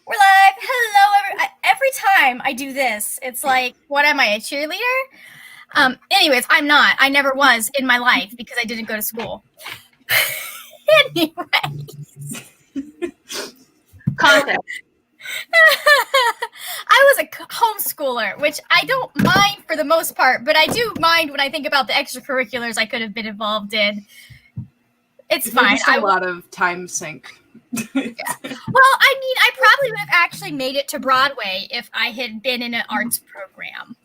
We're live. Hello, every time I do this, it's like, what am I, a cheerleader? Anyways, I'm not. I never was in my life because I didn't go to school. Anyways. Context. I was a homeschooler, which I don't mind for the most part, but I do mind when I think about the extracurriculars I could have been involved in. It's fine. Just a lot of time sink. Yeah. Well, I mean, I probably would have actually made it to Broadway if I had been in an arts program.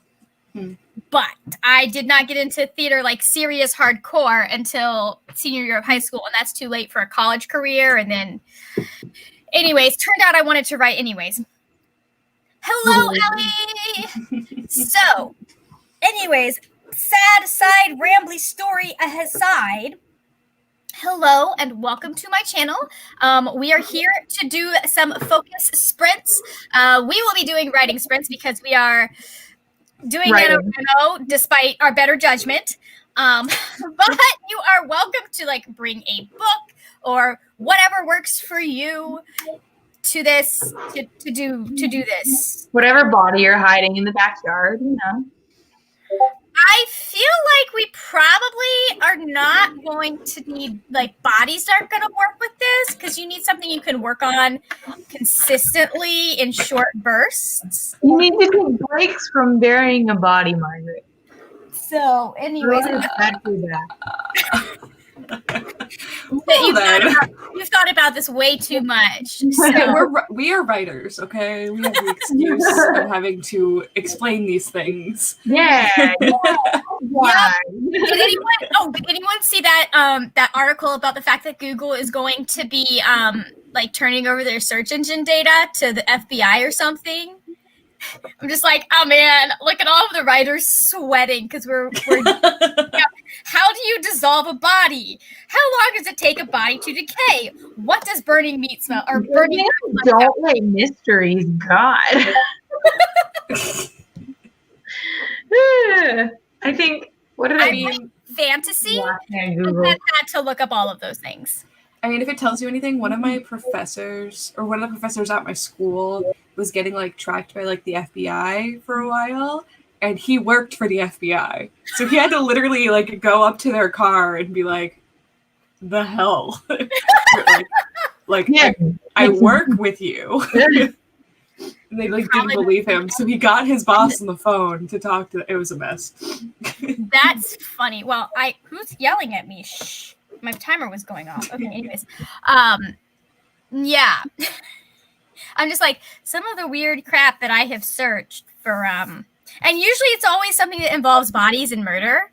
But I did not get into theater like serious hardcore until senior year of high school, and that's too late for a college career. And then, anyways, turned out I wanted to write anyways. Hello, Ellie! So, anyways, sad aside, rambly story aside, hello and welcome to my channel. We are here to do some focus sprints. We will be doing writing sprints because we are doing it despite our better judgment. But you are welcome to like bring a book or whatever works for you to this to do this. Whatever body you're hiding in the backyard, you know. I feel like we probably are not going to need, like, bodies aren't going to work with this because you need something you can work on consistently in short bursts. You need to take breaks from burying a body, Margaret. So, anyways, you've thought about this way too much. So. We are writers, okay? We have the excuse of having to explain these things. Yeah. Yeah. Did anyone see that that article about the fact that Google is going to be like turning over their search engine data to the FBI or something? I'm just like, oh man, look at all of the writers sweating because we're yeah. How do you dissolve a body? How long does it take a body to decay? What does burning meat smell or burning? Don't write mysteries, God. I think. What did I mean? Fantasy. And had to look up all of those things. I mean, if it tells you anything, one of the professors at my school was getting like tracked by like the FBI for a while, and he worked for the FBI. So he had to literally like go up to their car and be like, the hell? I work with you. And they like didn't believe him. So he got his boss on the phone to talk to. It was a mess. That's funny. Well, who's yelling at me? Shh. My timer was going off. Okay, anyways. Yeah. I'm just like, some of the weird crap that I have searched for, and usually it's always something that involves bodies and murder.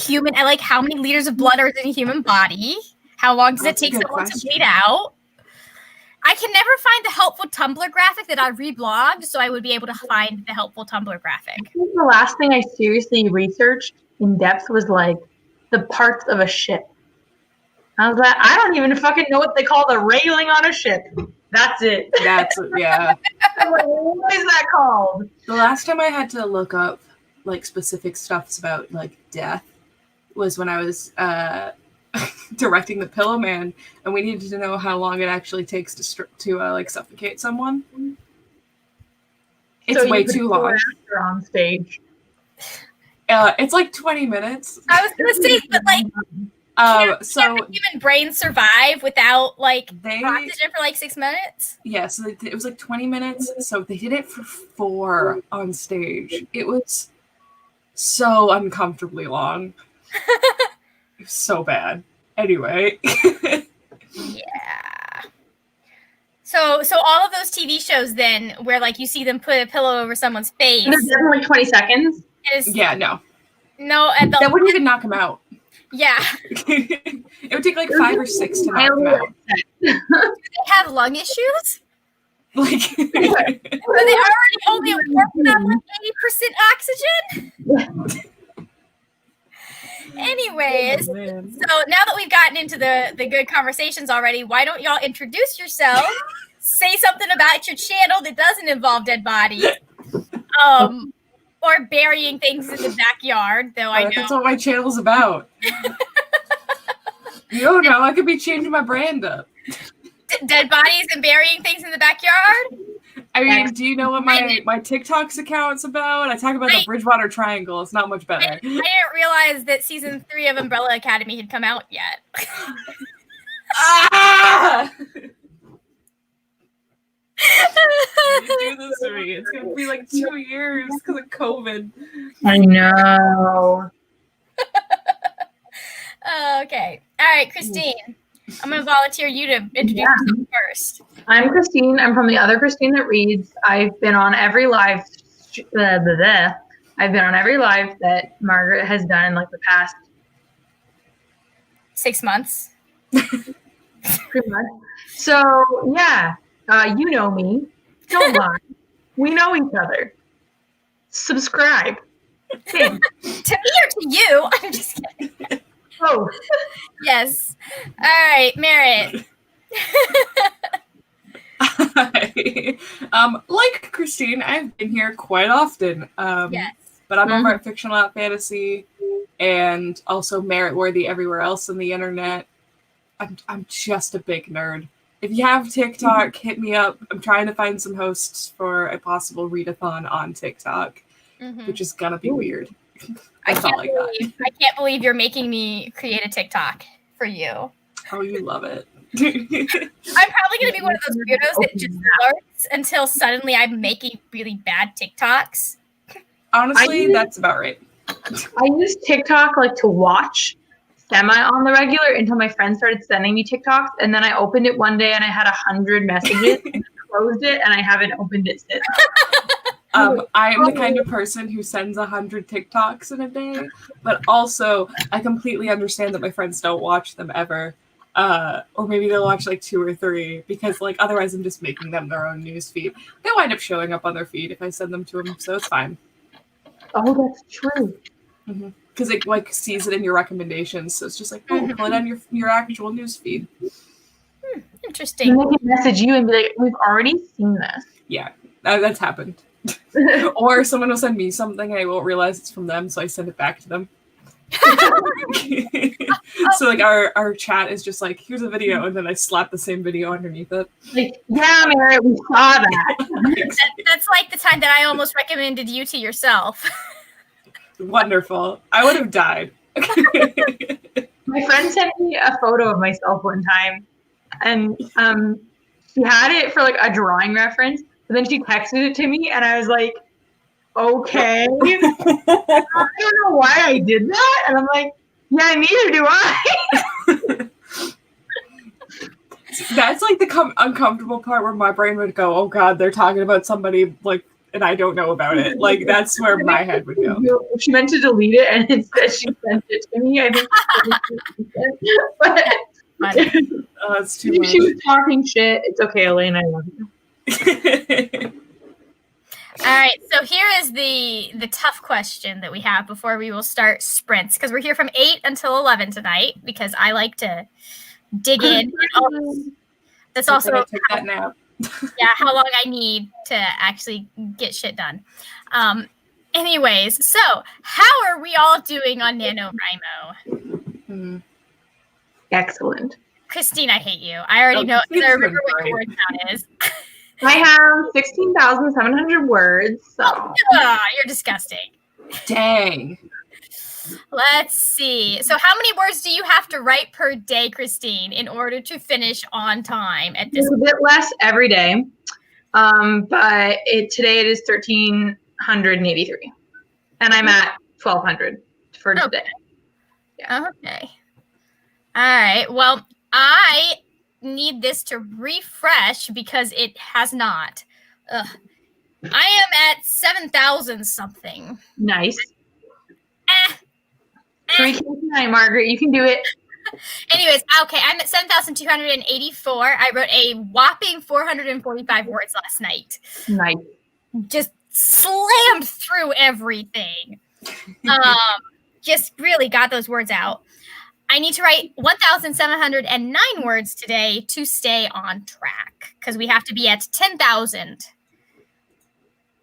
I like how many liters of blood are in a human body? How long does it take someone to bleed out? I can never find the helpful Tumblr graphic that I reblogged, so I would be able to find the helpful Tumblr graphic. I think the last thing I seriously researched in depth was like the parts of a ship. I was like, I don't even fucking know what they call the railing on a ship. That's it. Yeah. What is that called? The last time I had to look up like specific stuffs about like death was when I was directing The Pillow Man, and we needed to know how long it actually takes to like suffocate someone. It's way too long. On stage. It's like 20 minutes. I was gonna say, but like, can human brains survive without like oxygen for like 6 minutes? Yeah, so it was like 20 minutes. So they did it for 4 on stage. It was so uncomfortably long. It was so bad. Anyway. Yeah. So all of those TV shows then, where like you see them put a pillow over someone's face. And it's like 20 seconds. Yeah, no. No, that wouldn't even knock him out. Yeah. It would take like 5 or 6 to knock him out. Do they have lung issues? Like, are they already only working on like 80% oxygen? Anyways, so now that we've gotten into the good conversations already, why don't y'all introduce yourself? Say something about your channel that doesn't involve dead bodies. Or burying things in the backyard, though I know. That's what my channel's about. You don't know, I could be changing my brand up. Dead bodies and burying things in the backyard? I mean, do you know what my TikTok's account's about? I talk about the Bridgewater Triangle. It's not much better. I didn't realize that season 3 of Umbrella Academy had come out yet. Ah! You do this to me. It's gonna be like 2 years because of COVID. I know. Okay. All right, Christine. I'm going to volunteer you to introduce yourself first. I'm Christine. I'm from the other Christine that reads. I've been on every live. I've been on every live that Margaret has done in like the past 6 months. Pretty much. So yeah, you know me. Don't lie. We know each other. Subscribe. Thanks. To me or to you? I'm just kidding. Oh. Yes. All right, Merritt. Hi. Like Christine, I've been here quite often. Yes. But I'm over at Fictional Not Fantasy and also Merit-worthy everywhere else on the internet. I'm just a big nerd. If you have TikTok, hit me up. I'm trying to find some hosts for a possible readathon on TikTok, which is gonna be weird. I can't believe you're making me create a TikTok for you. Oh, you love it. I'm probably going to be one of those weirdos that just lurks until suddenly I'm making really bad TikToks. Honestly, that's about right. I use TikTok like to watch semi on the regular until my friends started sending me TikToks, and then I opened it one day and I had 100 messages and closed it, and I haven't opened it since. I am the kind of person who sends 100 TikToks in a day, but also I completely understand that my friends don't watch them ever. Or maybe they'll watch like 2 or 3 because like otherwise I'm just making them their own news feed. They wind up showing up on their feed if I send them to them, so it's fine. Oh, that's true. Because it like sees it in your recommendations, so it's just like, oh, pull it on your actual news feed. Interesting. And they can message you and be like, "We've already seen this." Yeah, that's happened. Or someone will send me something and I won't realize it's from them, so I send it back to them. So like our chat is just like, here's a video, and then I slap the same video underneath it. Like, yeah, Merritt, we saw that. That's like the time that I almost recommended you to yourself. Wonderful. I would have died. My friend sent me a photo of myself one time, and she had it for like a drawing reference, but then she texted it to me, and I was like, okay. I don't know why I did that, and I'm like, yeah, neither do I. That's like the uncomfortable part where my brain would go, oh god, they're talking about somebody like, and I don't know about it. Like that's where my head would go. She meant to delete it, and instead she sent it to me. I think. But that's too much. She was talking shit. It's okay, Elaine. I love you. All right, so here is the tough question that we have before we will start sprints, because we're here from 8 until 11 tonight because I like to dig in. That's also take that nap. how long I need to actually get shit done. Anyways, so how are we all doing on NaNoWriMo? Excellent. Christine, I hate you. I already know. I remember what your word count is. I have 16,700 words. So. You're disgusting. Dang. Let's see. So how many words do you have to write per day, Christine, in order to finish on time at this? It's a bit less every day, but today it is 1,383. And I'm at 1,200 for today. Yeah. Okay. All right. Well, I need this to refresh because it has not. I am at 7,000 something. Nice. 3 tonight, Margaret. You can do it. Anyways, okay, I'm at 7,284. I wrote a whopping 445 words last night. Nice. Just slammed through everything. Just really got those words out. I need to write 1,709 words today to stay on track because we have to be at 10,000.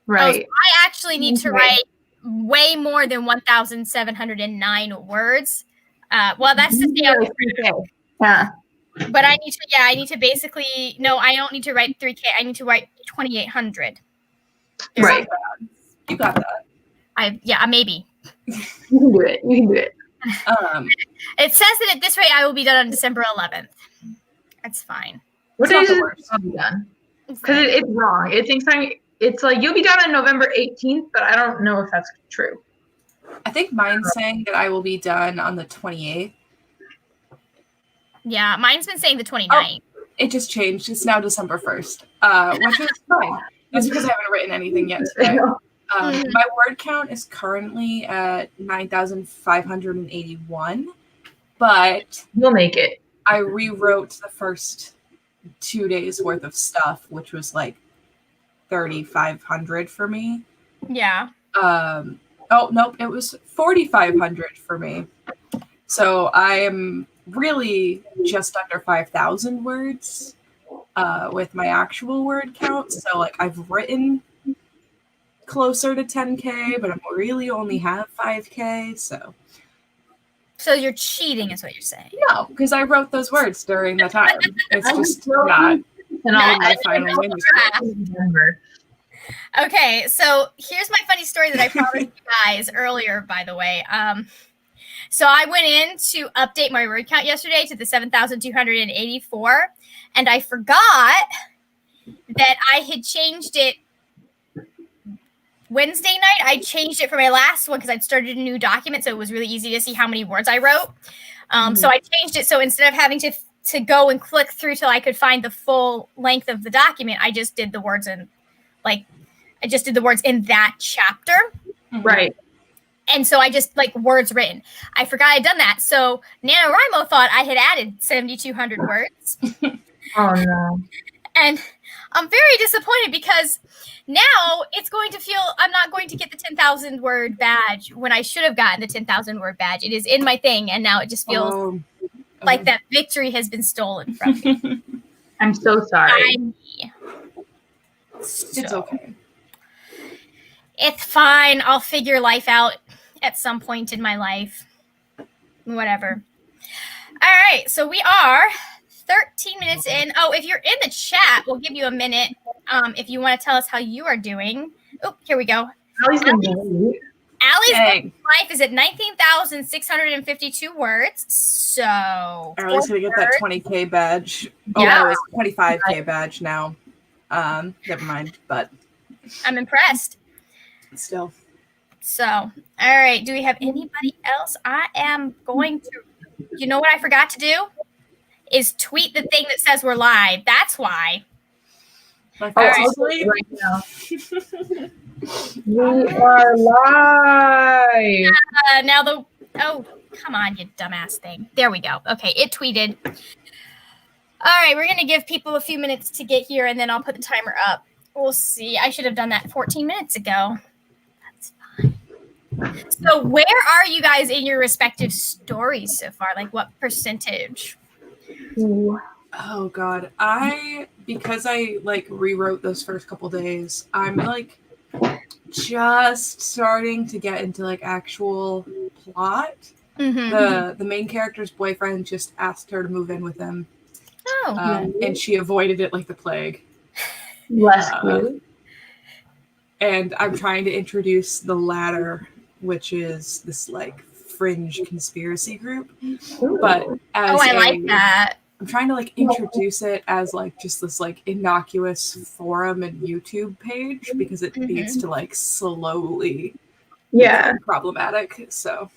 Right. So I actually need to write way more than 1,709 words. Well, that's to stay on track. Yeah. But I need to basically, no, I don't need to write 3K. I need to write 2,800. Right. You got that. Maybe. You can do it. You can do it. It says that at this rate, I will be done on December 11th. That's fine. What It's not is the it worst. I'll be done? Because it's wrong. It's like you'll be done on November 18th, but I don't know if that's true. I think mine's saying that I will be done on the 28th. Yeah, mine's been saying the 29th. It just changed. It's now December 1st, which is fine. It's because I haven't written anything yet today. My word count is currently at 9,581, but You'll make it. I rewrote the first 2 days worth of stuff, which was like 3,500 for me. Yeah. Oh, nope, it was 4,500 for me. So I am really just under 5,000 words with my actual word count. So like I've written closer to 10K, but I really only have 5K. So you're cheating is what you're saying. no, because I wrote those words during the time. It's just not my final manuscript. Okay, so here's my funny story that I promised you guys earlier, by the way. So I went in to update my word count yesterday to the 7,284, and I forgot that I had changed it Wednesday night. I changed it for my last one because I'd started a new document, so it was really easy to see how many words I wrote. So I changed it, so instead of having to go and click through till I could find the full length of the document, I just did the words in that chapter. Right. And so I just words written. I forgot I'd done that. So NaNoWriMo thought I had added 7,200 words. Oh no. And I'm very disappointed because now it's going to feel I'm not going to get the 10,000 word badge when I should have gotten the 10,000 word badge. It is in my thing, and now it just feels like that victory has been stolen from me. I'm so sorry. It's okay. It's fine. I'll figure life out at some point in my life. Whatever. All right. So we are 13 minutes in. Oh, if you're in the chat, we'll give you a minute if you want to tell us how you are doing. Oh, here we go. Allie's life is at 19,652 words. So Allie's going to get that 20K badge. Yeah. Oh, no, it's 25K badge now. Never mind, but I'm impressed. Still. So, all right. Do we have anybody else? I am going to, you know what I forgot to do? Is tweet the thing that says we're live. That's why. All right. Right now. We are live. Oh, come on, you dumbass thing. There we go. Okay, it tweeted. All right, we're going to give people a few minutes to get here, and then I'll put the timer up. We'll see. I should have done that 14 minutes ago. That's fine. So where are you guys in your respective stories so far? Like what percentage? Ooh. Oh, God. Because I rewrote those first couple days, I'm just starting to get into actual plot. The main character's boyfriend just asked her to move in with him. Oh. And she avoided it like the plague. And I'm trying to introduce the latter, which is this fringe conspiracy group. But I like that. I'm trying to introduce it as just this innocuous forum and YouTube page because it needs to slowly become problematic. So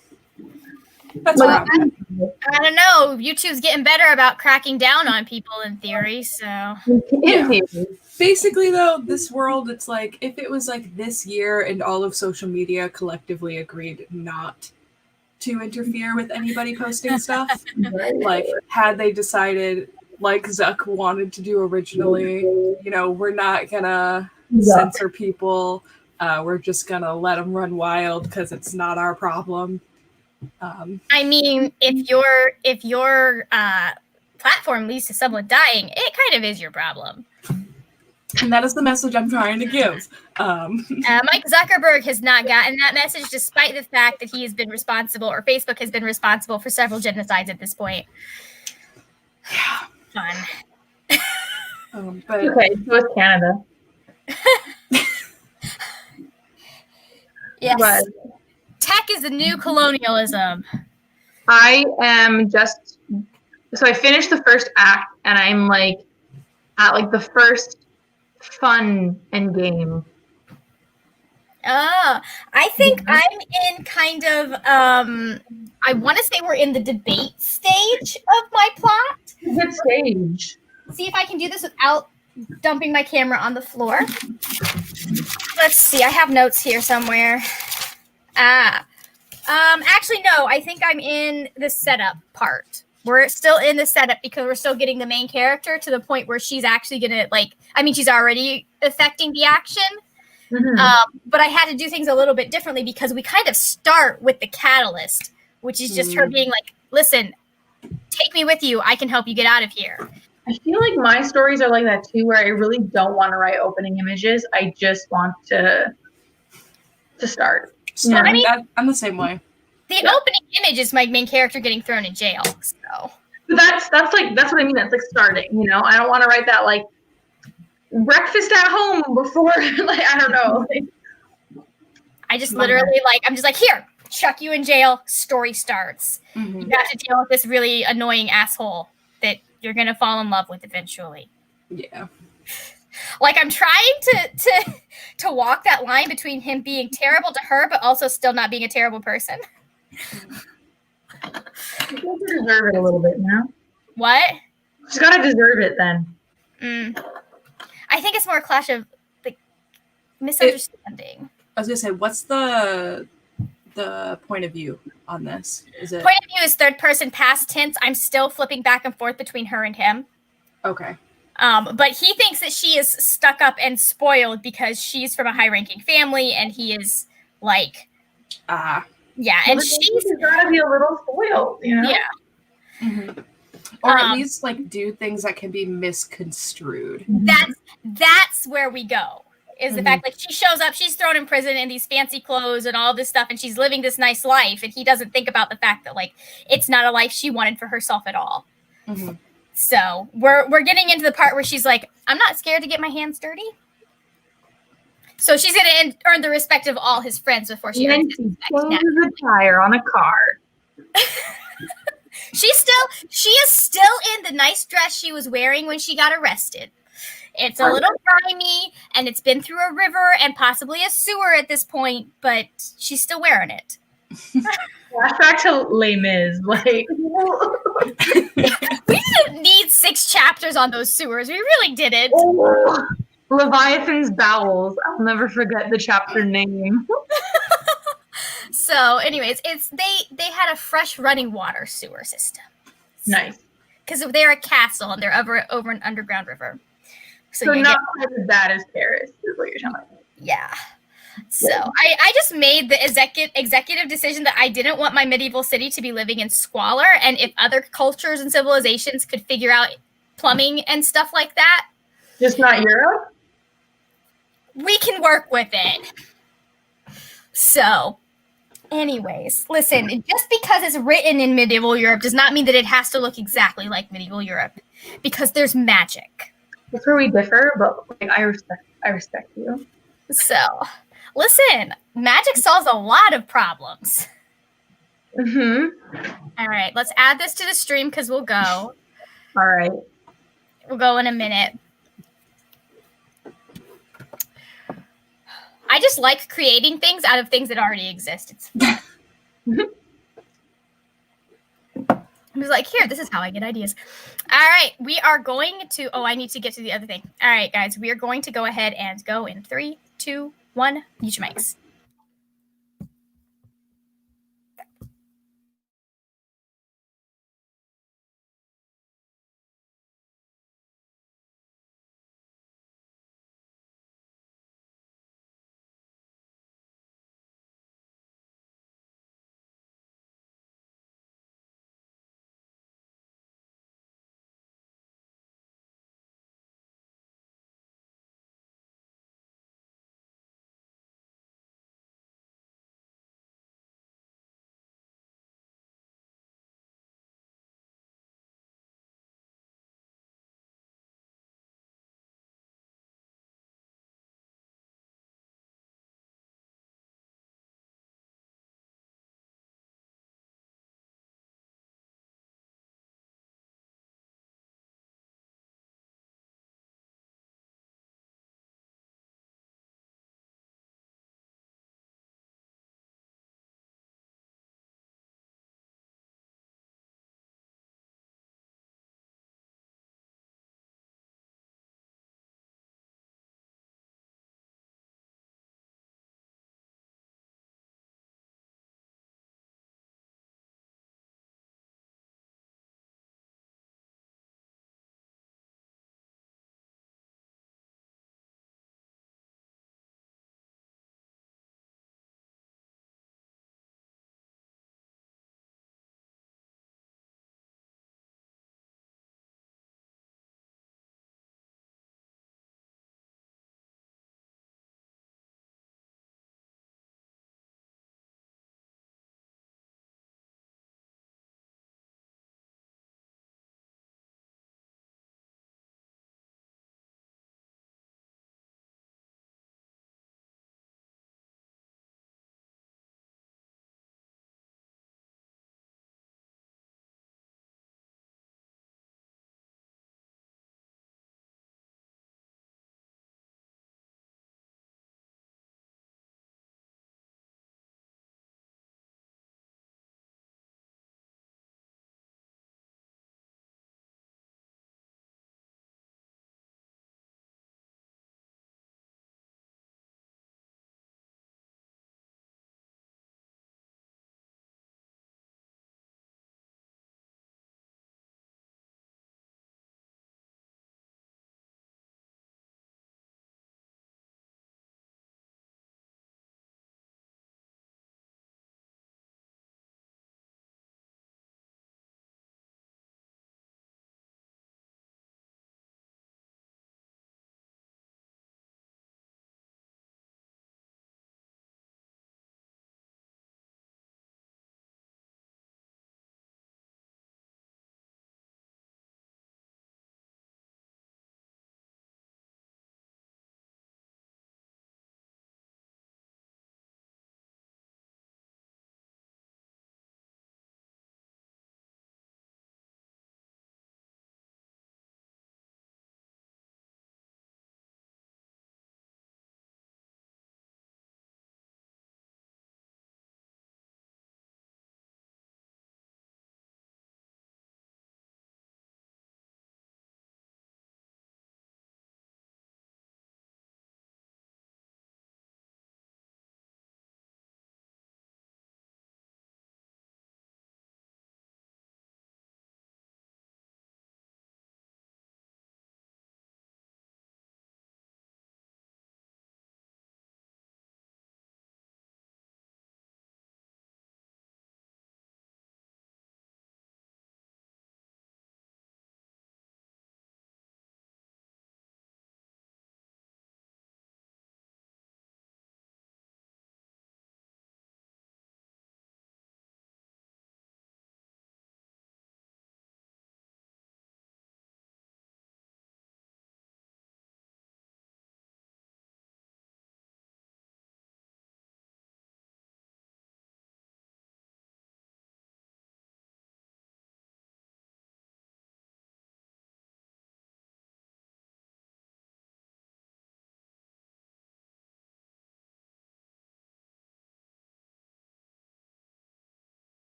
that's what I'm doing. I don't know. YouTube's getting better about cracking down on people in theory. So yeah. Basically, though, this world, it's if it was this year and all of social media collectively agreed not to interfere with anybody posting stuff, had they decided, Zuck wanted to do originally, we're not gonna censor people. We're just gonna let them run wild because it's not our problem. I mean, if your platform leads to someone dying, it kind of is your problem. And that is the message I'm trying to give. Mike Zuckerberg has not gotten that message, despite the fact that he has been responsible, or Facebook has been responsible for several genocides at this point. Fun. But Okay, so it's Canada. Yes. But Tech is the new colonialism. I am just so I finished the first act and I'm like at like the first fun end game. Oh, I think I'm in kind of I want to say we're in the debate stage of my plot. Good stage. See if I can do this without dumping my camera on the floor. Let's see. I have notes here somewhere. Actually, no. I think I'm in the setup part. We're still in the setup because we're still getting the main character to the point where she's actually gonna she's already affecting the action. Mm-hmm. But I had to do things a little bit differently because we kind of start with the catalyst, which is just her being like, "Listen, take me with you. I can help you get out of here." I feel like my stories are like that too, where I really don't want to write opening images. I just want to start. Yeah. I mean, I'm the same way. The opening image is my main character getting thrown in jail. So that's what I mean. That's like starting. You know, I don't want to write that like breakfast at home before. Like I don't know. I just literally I'm just like, here, chuck you in jail. Story starts. Mm-hmm. You have to deal with this really annoying asshole that you're gonna fall in love with eventually. Yeah. Like I'm trying to walk that line between him being terrible to her, but also still not being a terrible person. You deserve it a little bit, you know? What? She's gotta deserve it then. I think it's more a clash of like misunderstanding. I was gonna say, what's the point of view on this? Is it point of view is third person past tense. I'm still flipping back and forth between her and him. Okay. But he thinks that she is stuck up and spoiled because she's from a high-ranking family, and he is like, yeah, and she's gotta be a little spoiled, you know? Yeah. Mm-hmm. Or at least like do things that can be misconstrued. That's where we go. Is the fact like she shows up, she's thrown in prison in these fancy clothes and all this stuff, and she's living this nice life, and he doesn't think about the fact that like it's not a life she wanted for herself at all. Mm-hmm. So we're getting into the part where she's like, I'm not scared to get my hands dirty. So she's gonna earn the respect of all his friends before she earns his respect. A tire on a car. She is still in the nice dress she was wearing when she got arrested. It's a little grimy, and it's been through a river and possibly a sewer at this point, but she's still wearing it. Flashback to Les Mis, like we didn't need 6 chapters on those sewers. We really didn't. Leviathan's bowels. I'll never forget the chapter name. So, anyways, they had a fresh running water sewer system. Nice. Because they're a castle and they're over an underground river. So not quite as bad as Paris, is what you're telling me. Yeah. So I just made the executive decision that I didn't want my medieval city to be living in squalor, and if other cultures and civilizations could figure out plumbing and stuff like that, just not Europe, we can work with it. So, anyways, listen, just because it's written in medieval Europe does not mean that it has to look exactly like medieval Europe, because there's magic. That's where we differ, but like, I respect you. So, listen, magic solves a lot of problems. Mm-hmm. All right, let's add this to the stream because we'll go. All right. We'll go in a minute. I just like creating things out of things that already exist. It's fun. I was like, here, this is how I get ideas. All right, we are going to, I need to get to the other thing. All right, guys, we are going to go ahead and go in 3, 2, 1, mute your mics.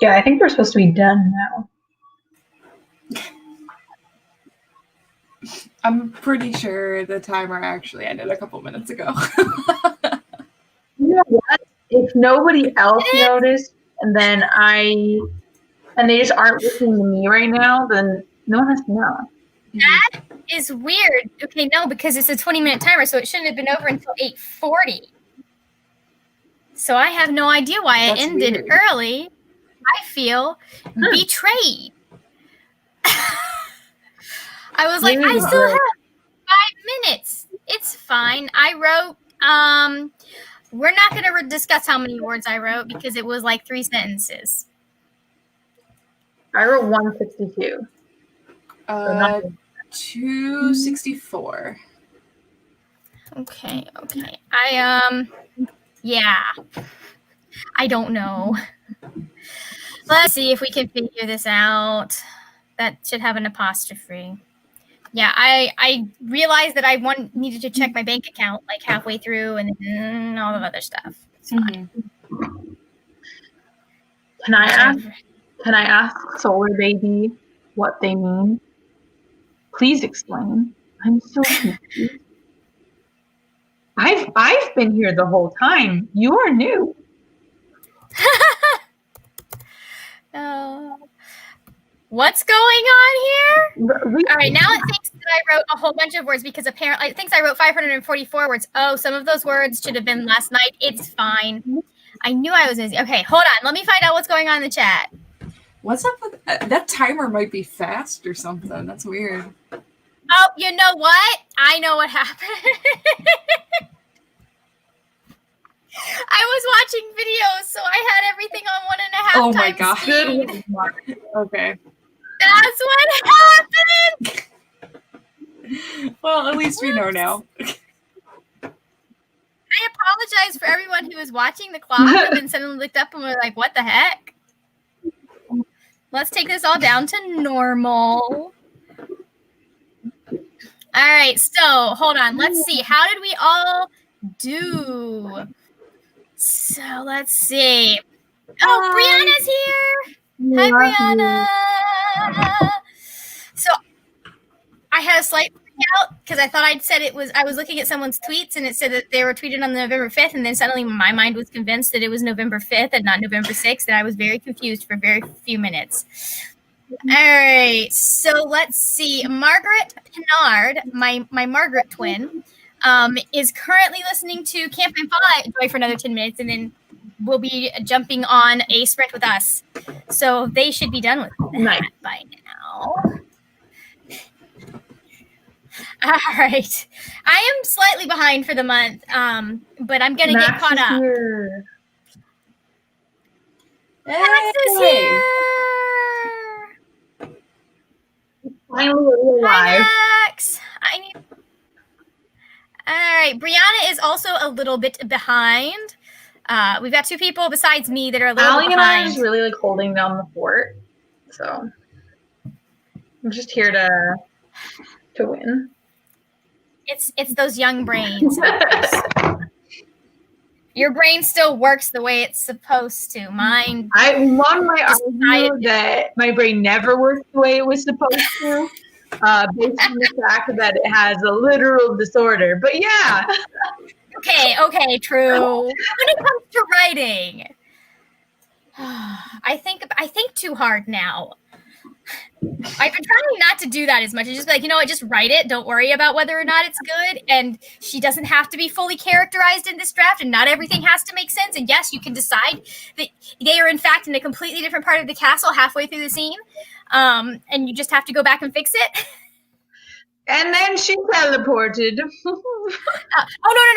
Yeah, I think we're supposed to be done now. I'm pretty sure the timer actually ended a couple minutes ago. You know what? If nobody else noticed, and they just aren't listening to me right now, then no one has to know. That is weird. Okay, no, because it's a 20-minute timer, so it shouldn't have been over until 8:40. So I have no idea why That's I ended weird. early. I feel betrayed. I was like, I still have 5 minutes. It's fine. I wrote, we're not going to discuss how many words I wrote because it was like 3 sentences. I wrote 162. 264. Okay. Yeah. I don't know. Let's see if we can figure this out. That should have an apostrophe. Yeah, I realized that I needed to check my bank account like halfway through and then all the other stuff. It's fine. Can I ask Solar Baby what they mean? Please explain. I'm so confused. I've been here the whole time. You are new. What's going on here? All right, now it thinks that I wrote a whole bunch of words because apparently it thinks I wrote 544 words. Oh, some of those words should have been last night. It's fine. I knew I was busy. Okay, hold on. Let me find out what's going on in the chat. What's up with that timer? Might be fast or something. That's weird. Oh, you know what? I know what happened. I was watching videos, so I had everything on 1.5 my times God. speed. Okay. That's what happened. Well, at least we know now. I apologize for everyone who was watching the clock and then suddenly looked up and were like, what the heck? Let's take this all down to normal. All right, so hold on. Let's see. How did we all do? So let's see. Oh, Brianna's here. Hi, Brianna. So I had a slight freak out because I thought I'd said I was looking at someone's tweets and it said that they were tweeted on November 5th. And then suddenly my mind was convinced that it was November 5th and not November 6th. And I was very confused for very few minutes. All right, so let's see. Margaret Pinard, my Margaret twin, is currently listening to Camp and Joy for another 10 minutes, and then we'll be jumping on a sprint with us. So they should be done with that by now. All right. I am slightly behind for the month, but I'm going to get caught up. Max is here. Finally alive. Hi, Max. All right. Brianna is also a little bit behind. We've got 2 people besides me that are a little Allie behind. and I are just really like holding down the fort. So I'm just here to win. It's those young brains. Your brain still works the way it's supposed to. Mine. One might argue that my brain never works the way it was supposed to, based on the fact that it has a literal disorder. But yeah. Okay, true. When it comes to writing, I think too hard now. I've been trying not to do that as much. It's just like, just write it. Don't worry about whether or not it's good. And she doesn't have to be fully characterized in this draft, and not everything has to make sense. And yes, you can decide that they are in fact in a completely different part of the castle halfway through the scene. And you just have to go back and fix it. And then she teleported.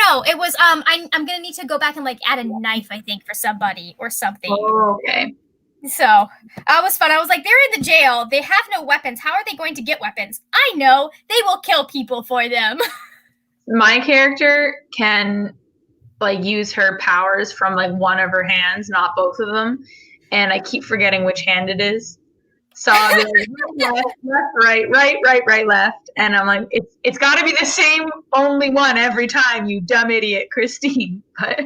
No. It was I'm gonna need to go back and like add a knife, I think, for somebody or something. Oh, okay. So that was fun. I was like, they're in the jail. They have no weapons. How are they going to get weapons? I know. They will kill people for them. My character can like use her powers from like one of her hands, not both of them. And I keep forgetting which hand it is. So I'll be like, left, right, left. And I'm like, it's got to be the same only one every time, you dumb idiot, Christine. But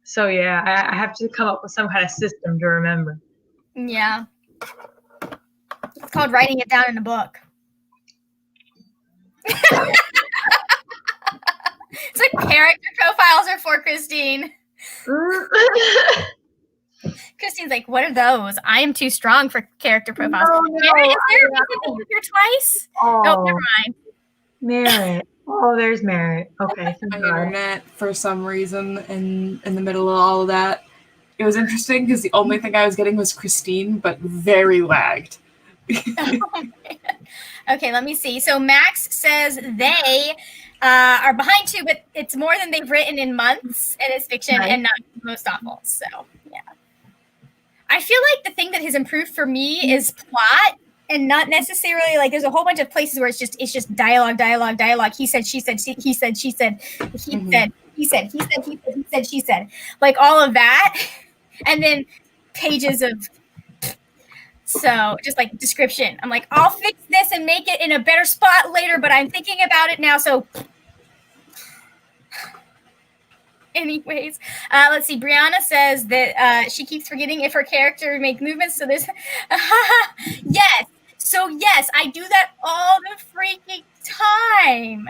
so yeah, I have to come up with some kind of system to remember. Yeah. It's called writing it down in a book. It's like character profiles are for Christine. Christine's like, what are those? I am too strong for character profiles. No, Merritt, is there a reason that you're here twice? Oh, never mind. Merritt. Oh, there's Merritt. Okay. My internet, for some reason, in the middle of all of that, it was interesting because the only thing I was getting was Christine, but very lagged. Oh, okay, let me see. So Max says they are behind too, but it's more than they've written in months, and it's fiction and not most awful. So yeah, I feel like the thing that has improved for me is plot, and not necessarily like there's a whole bunch of places where it's just dialogue. He said, she said, he said, she said, he said, he said, he said, he said, he said, she said, like all of that, and then pages of. So just like description. I'm like, I'll fix this and make it in a better spot later, but I'm thinking about it now. So anyways, let's see. Brianna says that she keeps forgetting if her character make movements. So there's yes. So yes, I do that all the freaking time.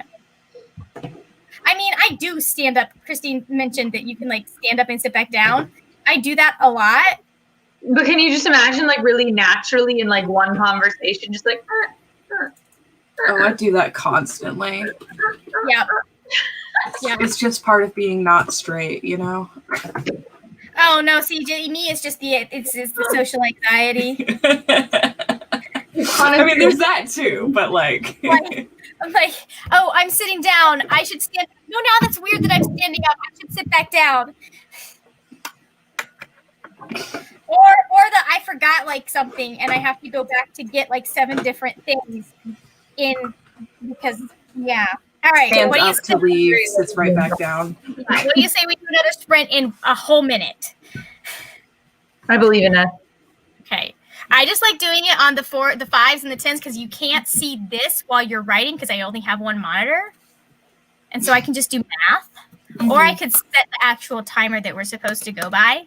I mean, I do stand up. Christine mentioned that you can like stand up and sit back down. I do that a lot. But can you just imagine, like, really naturally in like one conversation, just like? Oh, I do that constantly. Yeah. Yeah. It's just part of being not straight, you know. Oh no, see, me, it's just the social anxiety. I mean, there's that too, but like, I'm like, oh, I'm sitting down. I should stand. No, now that's weird that I'm standing up. I should sit back down. Or that I forgot like something and I have to go back to get like 7 different things in because yeah. All right. Stands what do you up to leave, sits right back down. Yeah, what do you say we do another sprint in a whole minute? I believe in it. Okay. I just like doing it on the 5s and the 10s because you can't see this while you're writing because I only have one monitor. And so I can just do math. Mm-hmm. Or I could set the actual timer that we're supposed to go by.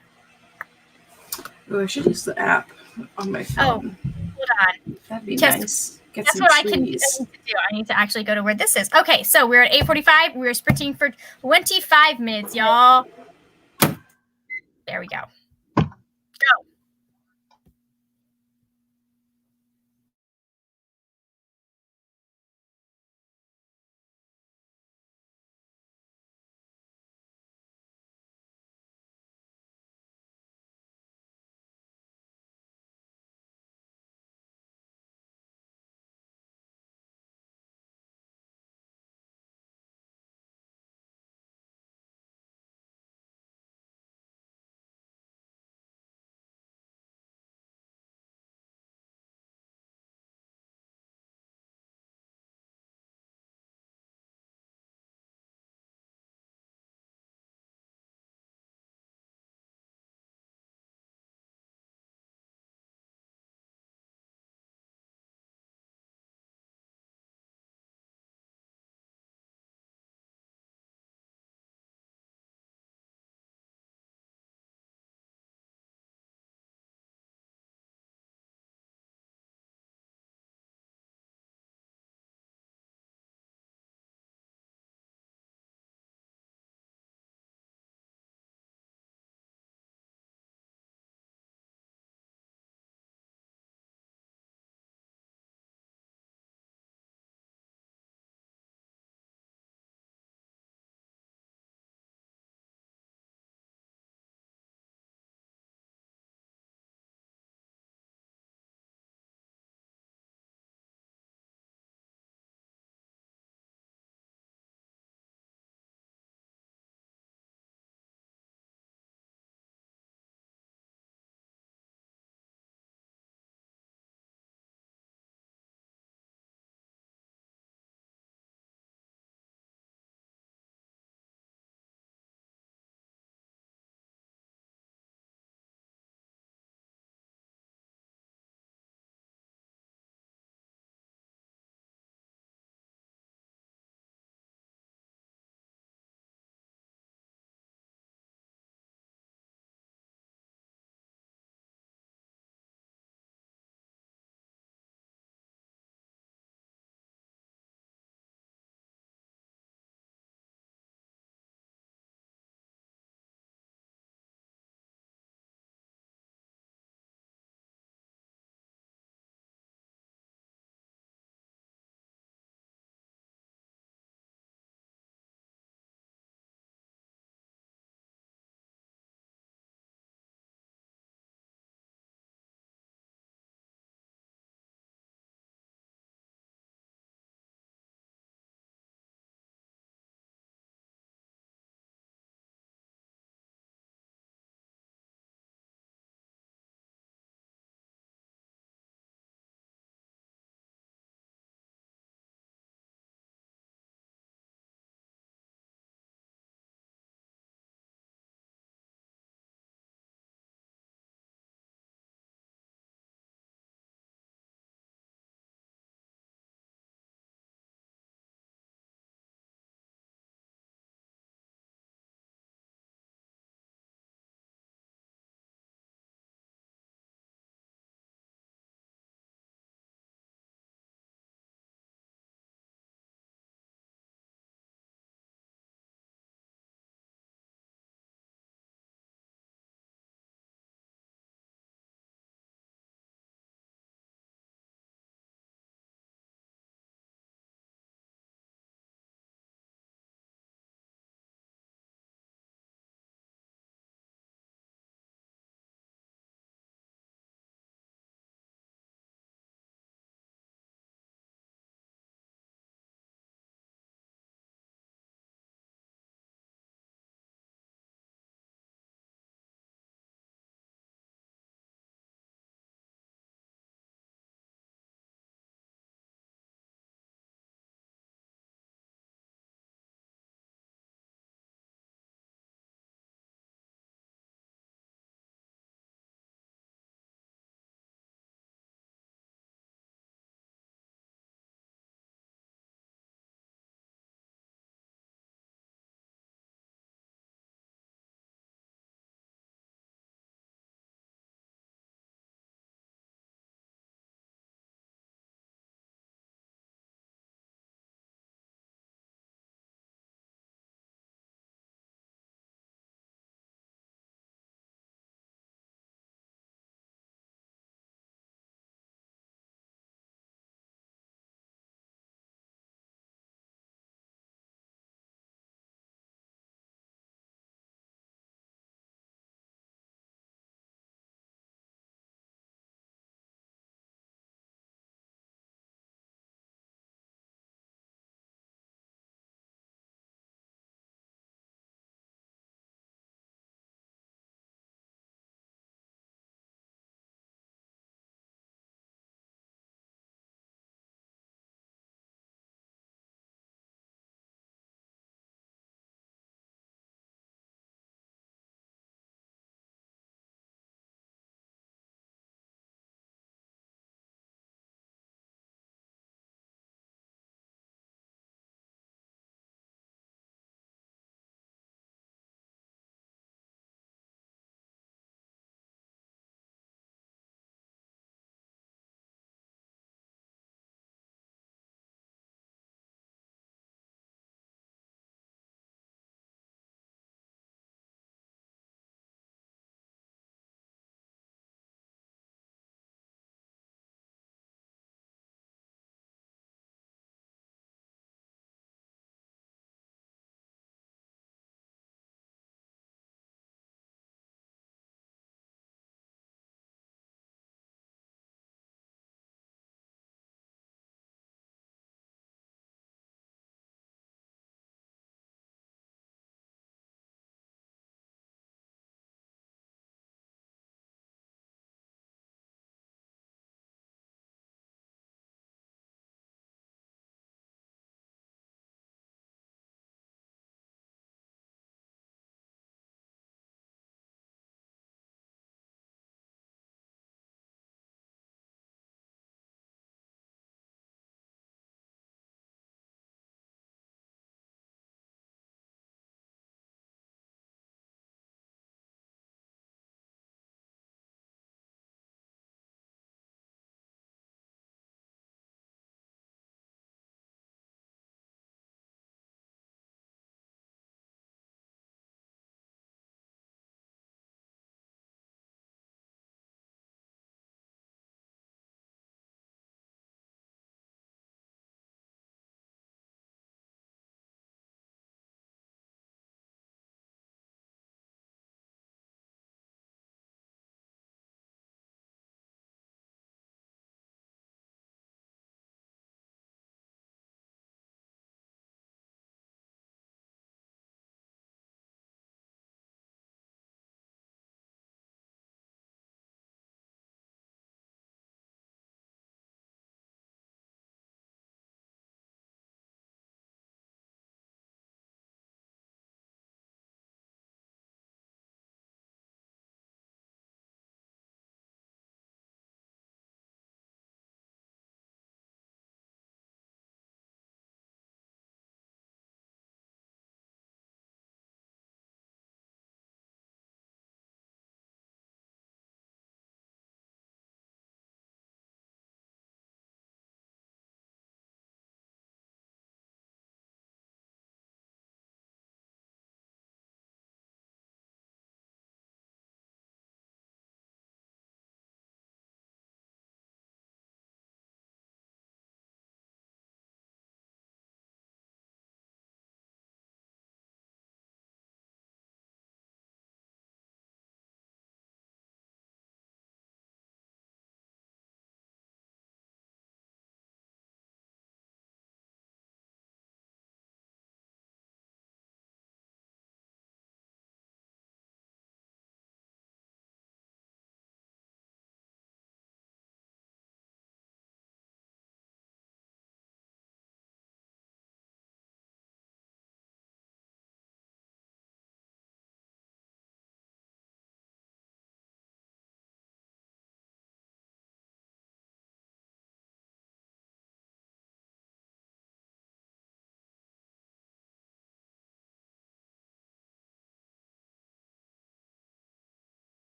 Oh, I should use the app on my phone. Oh, hold on. That'd be nice. Get that's some what trees. I need to do. I need to actually go to where this is. Okay, so we're at 8:45. We're sprinting for 25 minutes, y'all. There we go.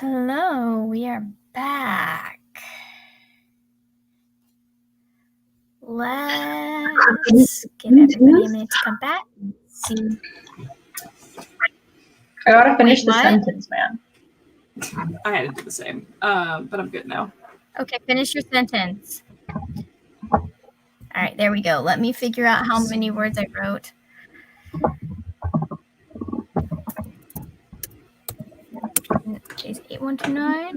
Hello, we are back. Let's give everybody a minute to come back. See. I gotta finish the what? sentence, man. I had to do the same, but I'm good now. Okay, finish your sentence. All right, there we go. Let me figure out how many words I wrote. It's 8129.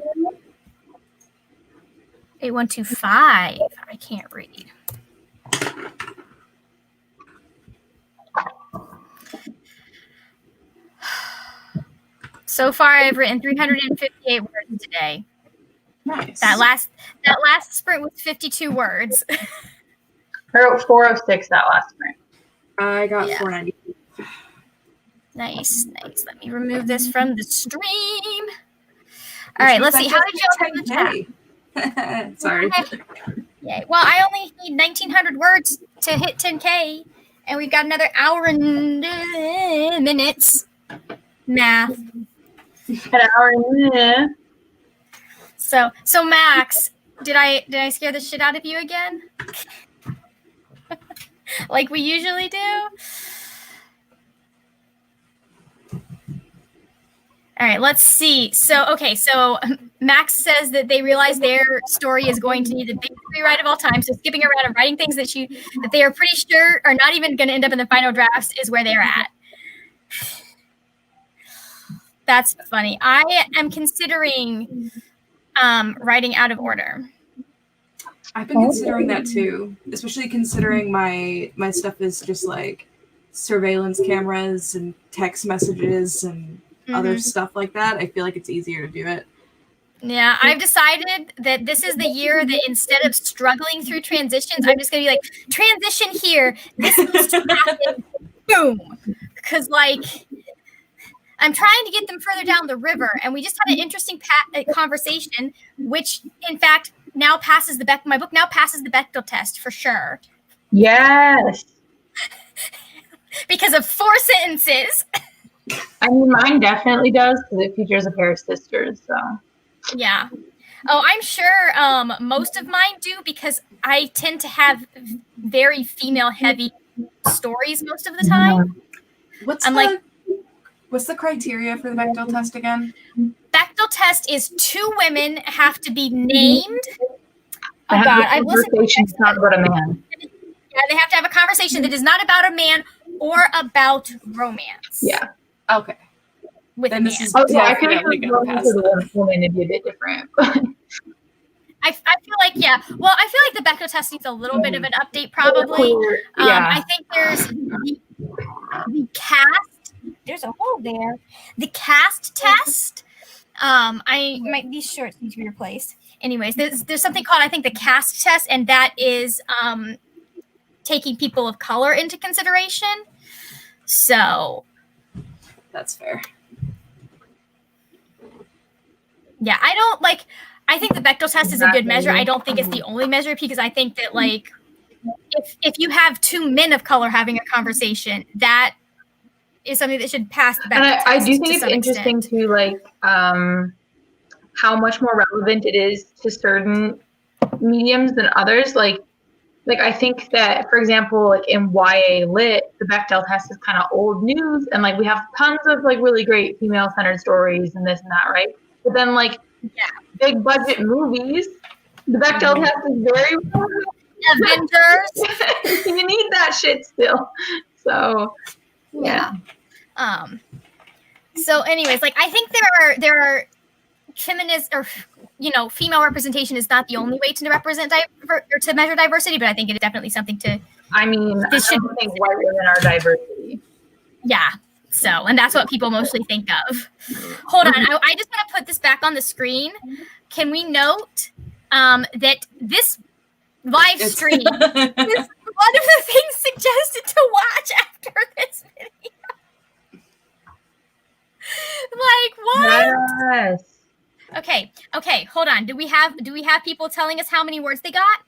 8125. I can't read. So far, I've written 358 words today. Nice. That last sprint was 52 words. I wrote 406 that last sprint. I got Yeah. 490. Nice. Let me remove this from the stream. All right, let's see. How did y'all do the chat? Sorry. Yay. Well, I only need 1,900 words to hit 10K, and we've got another hour and minutes. Math. An hour in. So Max, did I scare the shit out of you again? Like we usually do? All right, let's see. So Max says that they realize their story is going to need the biggest rewrite of all time. So skipping around and writing things that they are pretty sure are not even going to end up in the final drafts is where they're at. That's funny. I am considering writing out of order. I've been considering that too, especially considering my stuff is just like surveillance cameras and text messages and other stuff like that. I feel like it's easier to do it. Yeah, I've decided that this is the year that instead of struggling through transitions, I'm just going to be like, transition here. This needs to happen. Boom. Because, like, I'm trying to get them further down the river. And we just had an interesting conversation, which, in fact, now passes my book now passes the Bechdel test for sure. Yes. Because of 4 sentences. I mean, mine definitely does because it features a pair of sisters. So. Yeah. Oh, I'm sure most of mine do because I tend to have very female-heavy stories most of the time. What's the criteria for the Bechdel test again? Bechdel test is 2 women have to be named. Oh God, I've listened to talk about a man. Yeah, they have to have a conversation that is not about a man or about romance. Yeah. Okay. With then this is I feel like the woman would be a bit different. I feel like, yeah. Well, I feel like the Bechdel test needs a little bit of an update, probably. I think there's the cast. There's a hole there. The cast test. These shorts need to be replaced. Anyways, there's something called, I think, the cast test, and that is taking people of color into consideration. So that's fair. Yeah, I think the Bechdel test is a good measure. I don't think it's the only measure because I think that, like, if you have 2 men of color having a conversation, that is something that should pass the Bechdel test. I do think it's interesting to, like, how much more relevant it is to certain mediums than others. Like I think that, for example, like in YA Lit, the Bechdel test is kind of old news, and like we have tons of like really great female-centered stories and this and that, right? But then, like, big budget movies, the Bechdel test is very relevant. Avengers. You need that shit still. So, yeah. So, anyways, like, I think there are feminist or female representation is not the only way to represent or to measure diversity, but I think it is definitely something to. I mean, I don't think white women are diversity. Yeah. So, and that's what people mostly think of. Hold on. I just want to put this back on the screen. Can we note that this live stream is one of the things suggested to watch after this video? Like, what? Yes. Okay. Hold on. Do we have people telling us how many words they got?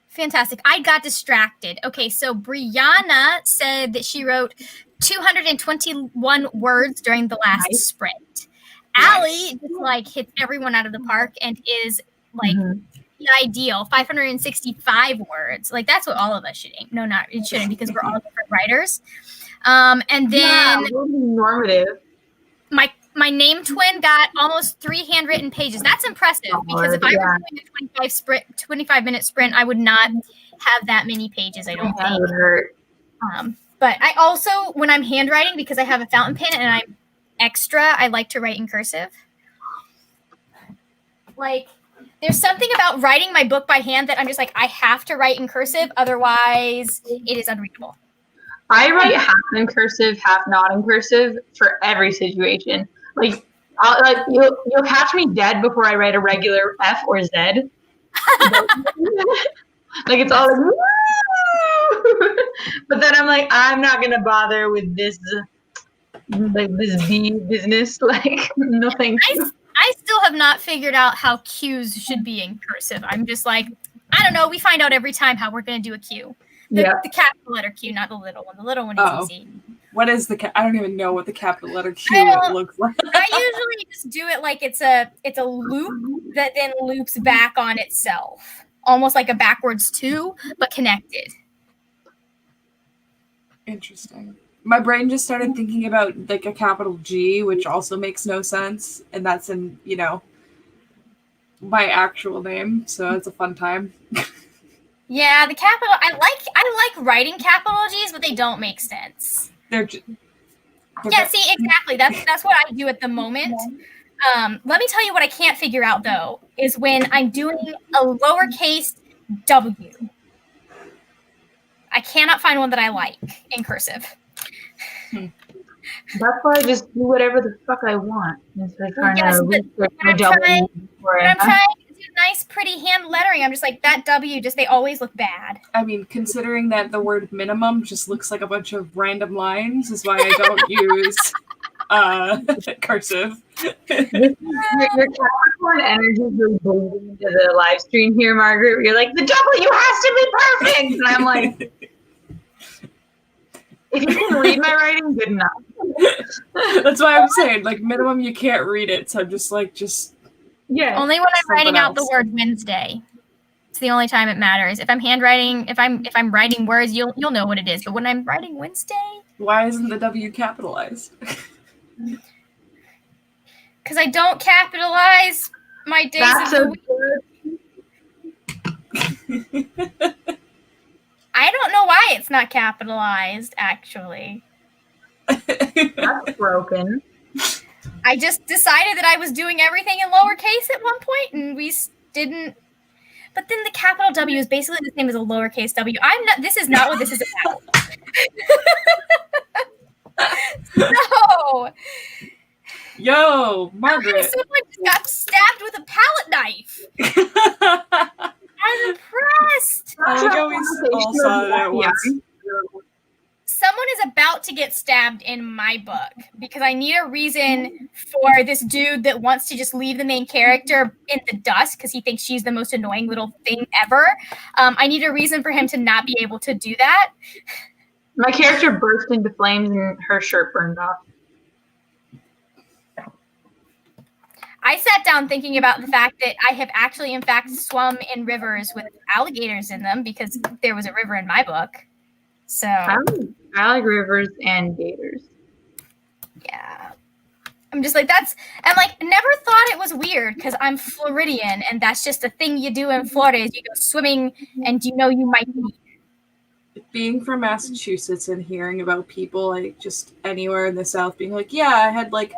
Fantastic. I got distracted. Okay, so Brianna said that she wrote 221 words during the last sprint. Allie just like hits everyone out of the park and is like the ideal 565 words. Like that's what all of us should aim. No, not it shouldn't because we're all different writers. And then normative. My name twin got almost 3 handwritten pages. That's impressive because if I were doing a 25-minute sprint, I would not have that many pages. I don't think. That would hurt. But I also, when I'm handwriting, because I have a fountain pen and I'm extra, I like to write in cursive. Like, there's something about writing my book by hand that I'm just like, I have to write in cursive, otherwise it is unreadable. I write half in cursive, half not in cursive for every situation. Like, you'll catch me dead before I write a regular F or Z. Like it's all like, woo! But then I'm like, I'm not gonna bother with this, like this B business. Like, no thank you. I still have not figured out how Q's should be in cursive. I'm just like, I don't know. We find out every time how we're gonna do a Q. The capital letter Q, not the little one. The little one is easy. What is I don't even know what the capital letter Q looks like. I usually just do it like it's a loop that then loops back on itself. Almost like a backwards 2, but connected. Interesting. My brain just started thinking about like a capital G, which also makes no sense. And that's in, my actual name. So it's a fun time. Yeah, the capital. I like writing capital G's, but they don't make sense. See, exactly. That's what I do at the moment. Let me tell you what I can't figure out though is when I'm doing a lowercase W. I cannot find one that I like in cursive. That's why I just do whatever the fuck I want. Instead of trying to research my W. When I'm trying to do nice, pretty hand lettering, I'm just like, that W, they always look bad. I mean, considering that the word minimum just looks like a bunch of random lines is why I don't use cursive. Your Capricorn energy is really bleeding into the live stream here, Margaret. You're like, the W has to be perfect! And I'm like, if you can read my writing, good enough. That's why I'm saying, like, minimum you can't read it, so I'm just like, yeah. Only when I'm writing out the word Wednesday. It's the only time it matters. If I'm handwriting, if I'm writing words, you'll know what it is. But when I'm writing Wednesday, why isn't the W capitalized? Because I don't capitalize my days of the week. I don't know why it's not capitalized, actually. That's broken. I just decided that I was doing everything in lowercase at one point, and we didn't. But then the capital W is basically the same as a lowercase w. This is not what this is about. No. Yo, Margaret. Someone just got stabbed with a palette knife. I'm impressed. I like how we all saw that at once. Someone is about to get stabbed in my book because I need a reason for this dude that wants to just leave the main character in the dust because he thinks she's the most annoying little thing ever. I need a reason for him to not be able to do that. My character burst into flames and her shirt burned off. I sat down thinking about the fact that I have actually, in fact, swum in rivers with alligators in them because there was a river in my book. So I like rivers and gators. Yeah. I'm just like, and like, never thought it was weird because I'm Floridian and that's just a thing you do in Florida is you go swimming and you might be. Being from Massachusetts and hearing about people like just anywhere in the South being like, yeah, I had like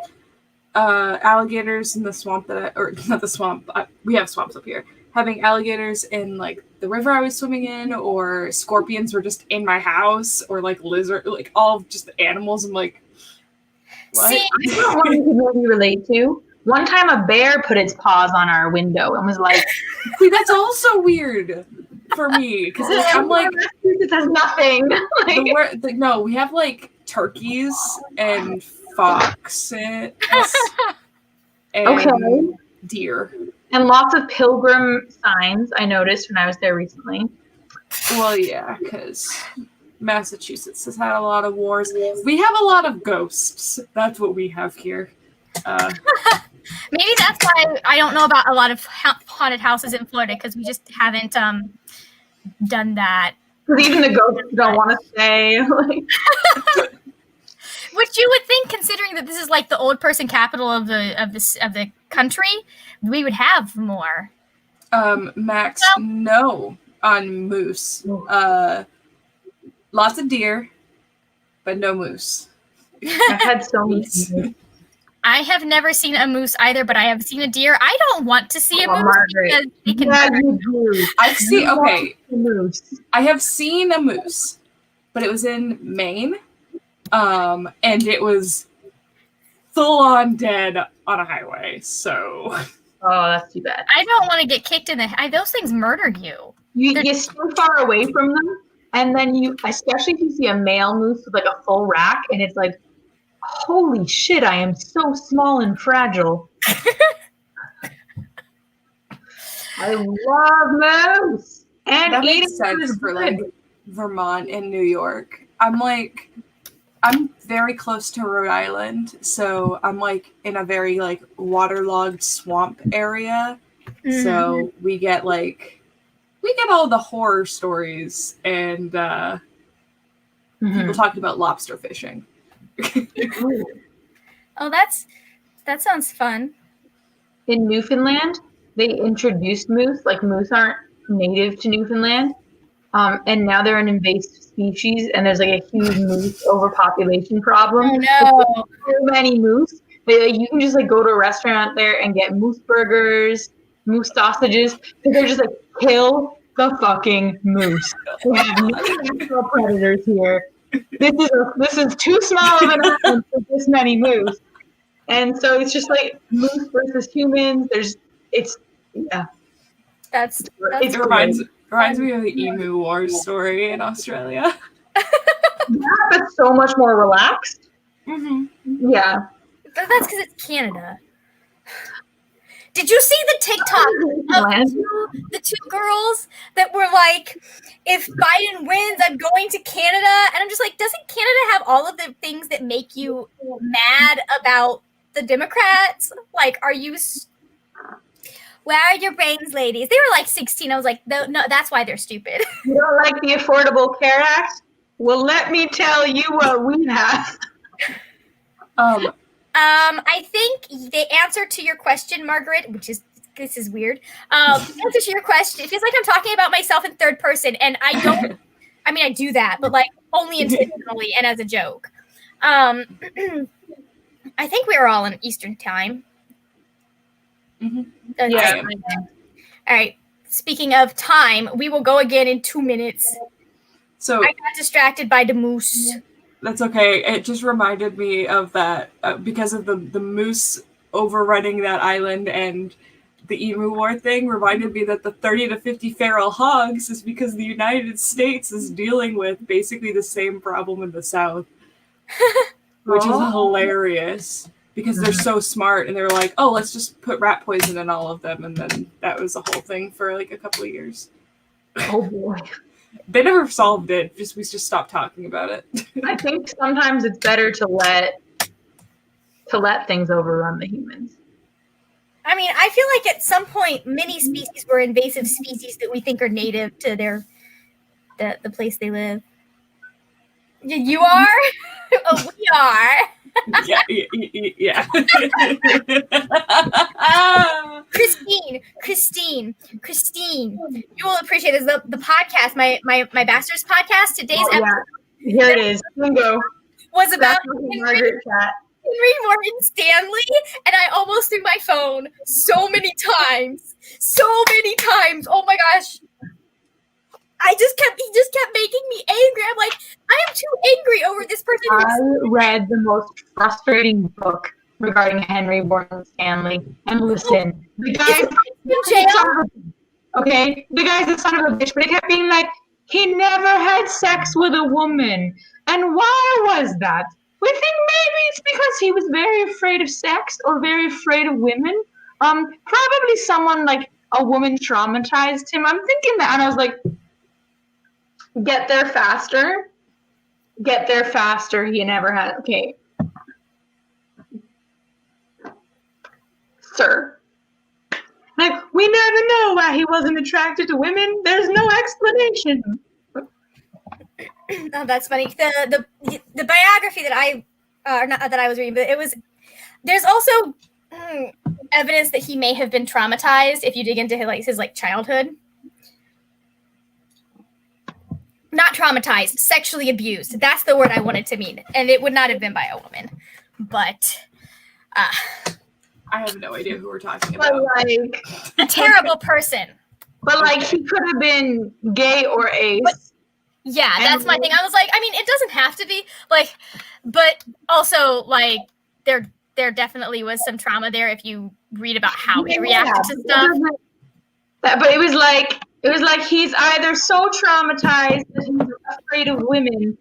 alligators in the swamp or not the swamp, we have swamps up here, having alligators in like the river I was swimming in, or scorpions were just in my house, or like lizard, like all just animals. I'm like, what? See, that's not one you can really relate to. One time a bear put its paws on our window and was like, see, that's also weird for me because I'm like, this has nothing. No, we have like turkeys and foxes and deer. And lots of pilgrim signs I noticed when I was there recently. Well, yeah, because Massachusetts has had a lot of wars. We have a lot of ghosts. That's what we have here. Maybe that's why I don't know about a lot of haunted houses in Florida, because we just haven't done that. Because even the ghosts don't want to stay. Which you would think, considering that this is like the old person capital of the country, we would have more. Max, no on moose. Lots of deer, but no moose. I've had so many. I have never seen a moose either, but I have seen a deer. I don't want to see a moose because it can I've seen moose. I have seen a moose, but it was in Maine, and it was full on dead on a highway. So, oh, that's too bad. I don't want to get kicked in the. Those things murdered you. You stay far away from them, and then especially if you see a male moose with like a full rack, and it's like, holy shit, I am so small and fragile. I love moose. And that makes sense for like Vermont and New York. I'm very close to Rhode Island, so I'm like in a very like waterlogged swamp area. Mm-hmm. So we get all the horror stories and people talking about lobster fishing. Oh, that sounds fun. In Newfoundland, they introduced moose. Like moose aren't native to Newfoundland, and now they're an invasive species. And there's like a huge moose overpopulation problem. Oh no! So many moose. You can just like go to a restaurant there and get moose burgers, moose sausages. They're just like kill the fucking moose. We have no natural predators here. This is too small of an island for this many moose. And so it's just like moose versus humans. It reminds me of the Emu Wars story in Australia. Yeah, but so much more relaxed. Mm-hmm. Yeah. That's because it's Canada. Did you see the TikTok of the two girls that were like, if Biden wins, I'm going to Canada? And I'm just like, doesn't Canada have all of the things that make you mad about the Democrats? Like, are you... Where are your brains, ladies? They were like 16. I was like, no, that's why they're stupid. You don't like the Affordable Care Act? Well, let me tell you what we have. I think the answer to your question, Margaret, this is weird. The answer to your question, it feels like I'm talking about myself in third person, and I don't. I mean, I do that, but like only intentionally and as a joke. I think we are all in Eastern time. Mm-hmm. Yeah. All right. Speaking of time, we will go again in 2 minutes. So I got distracted by the moose. That's okay. It just reminded me of that because of the moose overrunning that island and the emu war thing reminded me that the 30 to 50 feral hogs is because the United States is dealing with basically the same problem in the South, which is hilarious because they're so smart and they're like, oh, let's just put rat poison in all of them. And then that was the whole thing for like a couple of years. Oh boy. They never solved it. We just stopped talking about it. I think sometimes it's better to let things overrun the humans. I mean, I feel like at some point, many species were invasive species that we think are native to the place they live. You are? Oh, we are. Yeah. Christine, you will appreciate this. The podcast, my bachelor's podcast, today's episode. Here it is. Bingo. Was about Margaret chat. Henry Morgan Stanley, and I almost threw my phone so many times. Oh my gosh. He just kept making me angry. I'm like, I am too angry over this person. I read the most frustrating book regarding Henry Morgan Stanley. And listen, the guy's okay, the guy's a son of a bitch, but it kept being like, he never had sex with a woman. And why was that? We think maybe it's because he was very afraid of sex or very afraid of women. Probably someone like a woman traumatized him. I'm thinking that, and I was like, get there faster. He never had. Okay. sir. Like, we never know why he wasn't attracted to women. There's no explanation. Oh, that's funny. The biography that I not that I was reading, but there's also evidence that he may have been traumatized if you dig into his childhood. Not traumatized, sexually abused. That's the word I wanted to mean, and it would not have been by a woman. But I have no idea who we're talking about. But like a terrible person. But like he could have been gay or ace. But, yeah, that's my thing. I was like, I mean, it doesn't have to be like, but also like there definitely was some trauma there if you read about how he reacted to stuff. But it was like he's either so traumatized that he's afraid of women,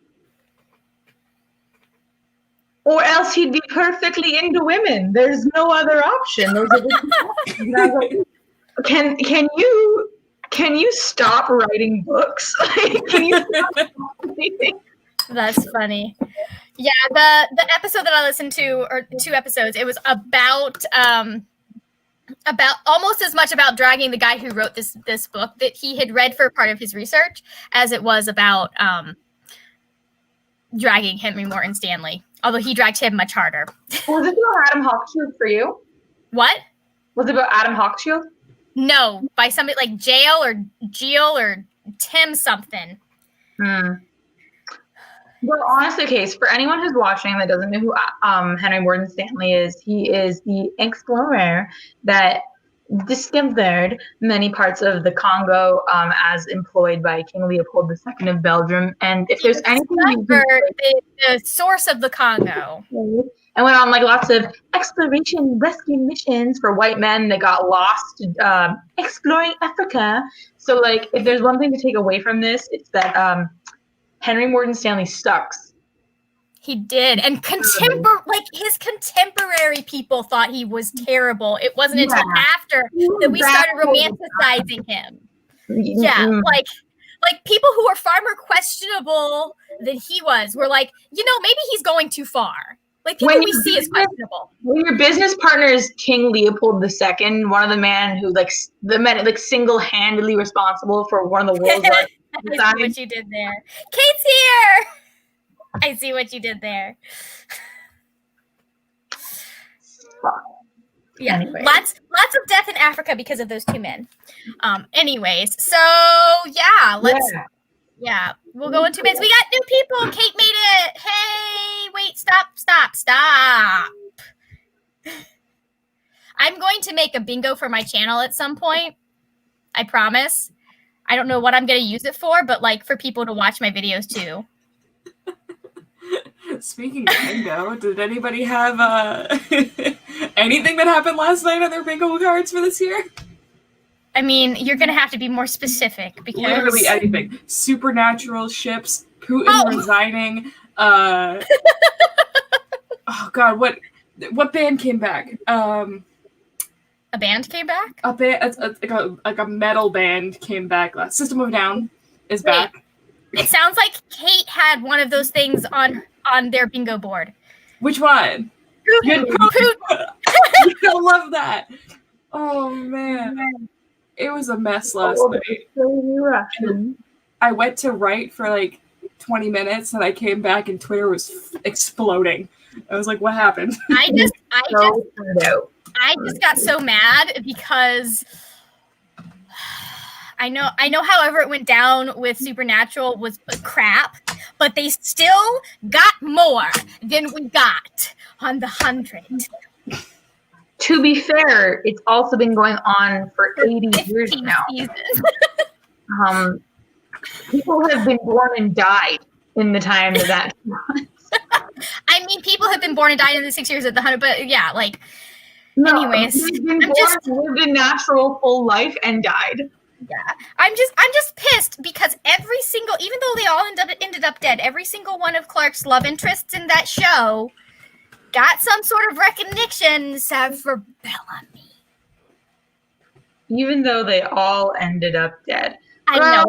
or else he'd be perfectly into women. There's no other option. Those are the Can you stop writing books? Can you stop writing? That's funny. Yeah, the episode that I listened to, or 2 episodes, it was about almost as much about dragging the guy who wrote this book that he had read for part of his research as it was about dragging Henry Morton Stanley. Although he dragged him much harder. Was it about Adam Hawkshield for you? What? Was it about Adam Hawkshield? No, by somebody like Jail or Jill or Tim something. Well, honestly, case for anyone who's watching that doesn't know who Henry Morton Stanley is, he is the explorer that discovered many parts of the Congo as employed by King Leopold II of Belgium. And if there's anything the source of the Congo. And went on like lots of exploration rescue missions for white men that got lost exploring Africa. So like if there's one thing to take away from this, it's that Henry Morton Stanley sucks. He did. And his contemporary people thought he was terrible. It wasn't until after that we started romanticizing him. Yeah, like people who were far more questionable than he was were like, maybe he's going too far. Like people we see as questionable. When your business partner is King Leopold II, one of the men who single-handedly responsible for one of the world's largest. I see what you did there. Kate's here. I see what you did there. Yeah, anyway. Lots of death in Africa because of those 2 men. Anyways, so we'll go in 2 minutes. We got new people. Kate made it. Hey, wait, stop. I'm going to make a bingo for my channel at some point. I promise. I don't know what I'm going to use it for, but like for people to watch my videos too. Speaking of bingo, did anybody have anything that happened last night on their bingo cards for this year? I mean, you're going to have to be more specific because literally anything. Supernatural ships, Putin resigning. Oh God, what band came back? A band came back? Like a metal band came back. System of a Down is back. It sounds like Kate had one of those things on their bingo board. Which one? Putin. I love that. Oh man. It was a mess last night. I went to write for like 20 minutes and I came back and Twitter was exploding. I was like, what happened? I just got so mad because I know however it went down with Supernatural was crap, but they still got more than we got on the 100. To be fair, it's also been going on for 80 years now. People have been born and died in the time that I mean, people have been born and died in the 6 years at the 100, but yeah, like, anyways. They've been lived a natural full life and died. Yeah, I'm just pissed because every single, even though they all ended up dead, every single one of Clark's love interests in that show got some sort of recognition, except for Bellamy. Even though they all ended up dead. I know.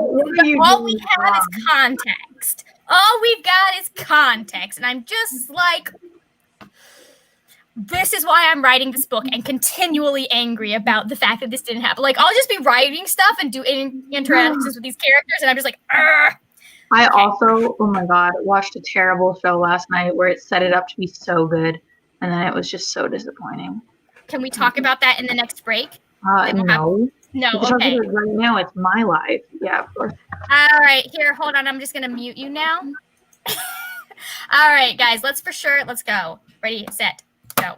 All we have is context. All we've got is context, and I'm just like, this is why I'm writing this book and continually angry about the fact that this didn't happen. Like, I'll just be writing stuff and do interactions with these characters, and I'm just like, Argh. I also, oh my God, watched a terrible show last night where it set it up to be so good, and then it was just so disappointing. Can we talk about that in the next break? No. No, We can talk okay. about it right now. It's my life. Yeah, of course. All right, here, hold on. I'm just going to mute you now. All right, guys, let's go. Ready, set, go.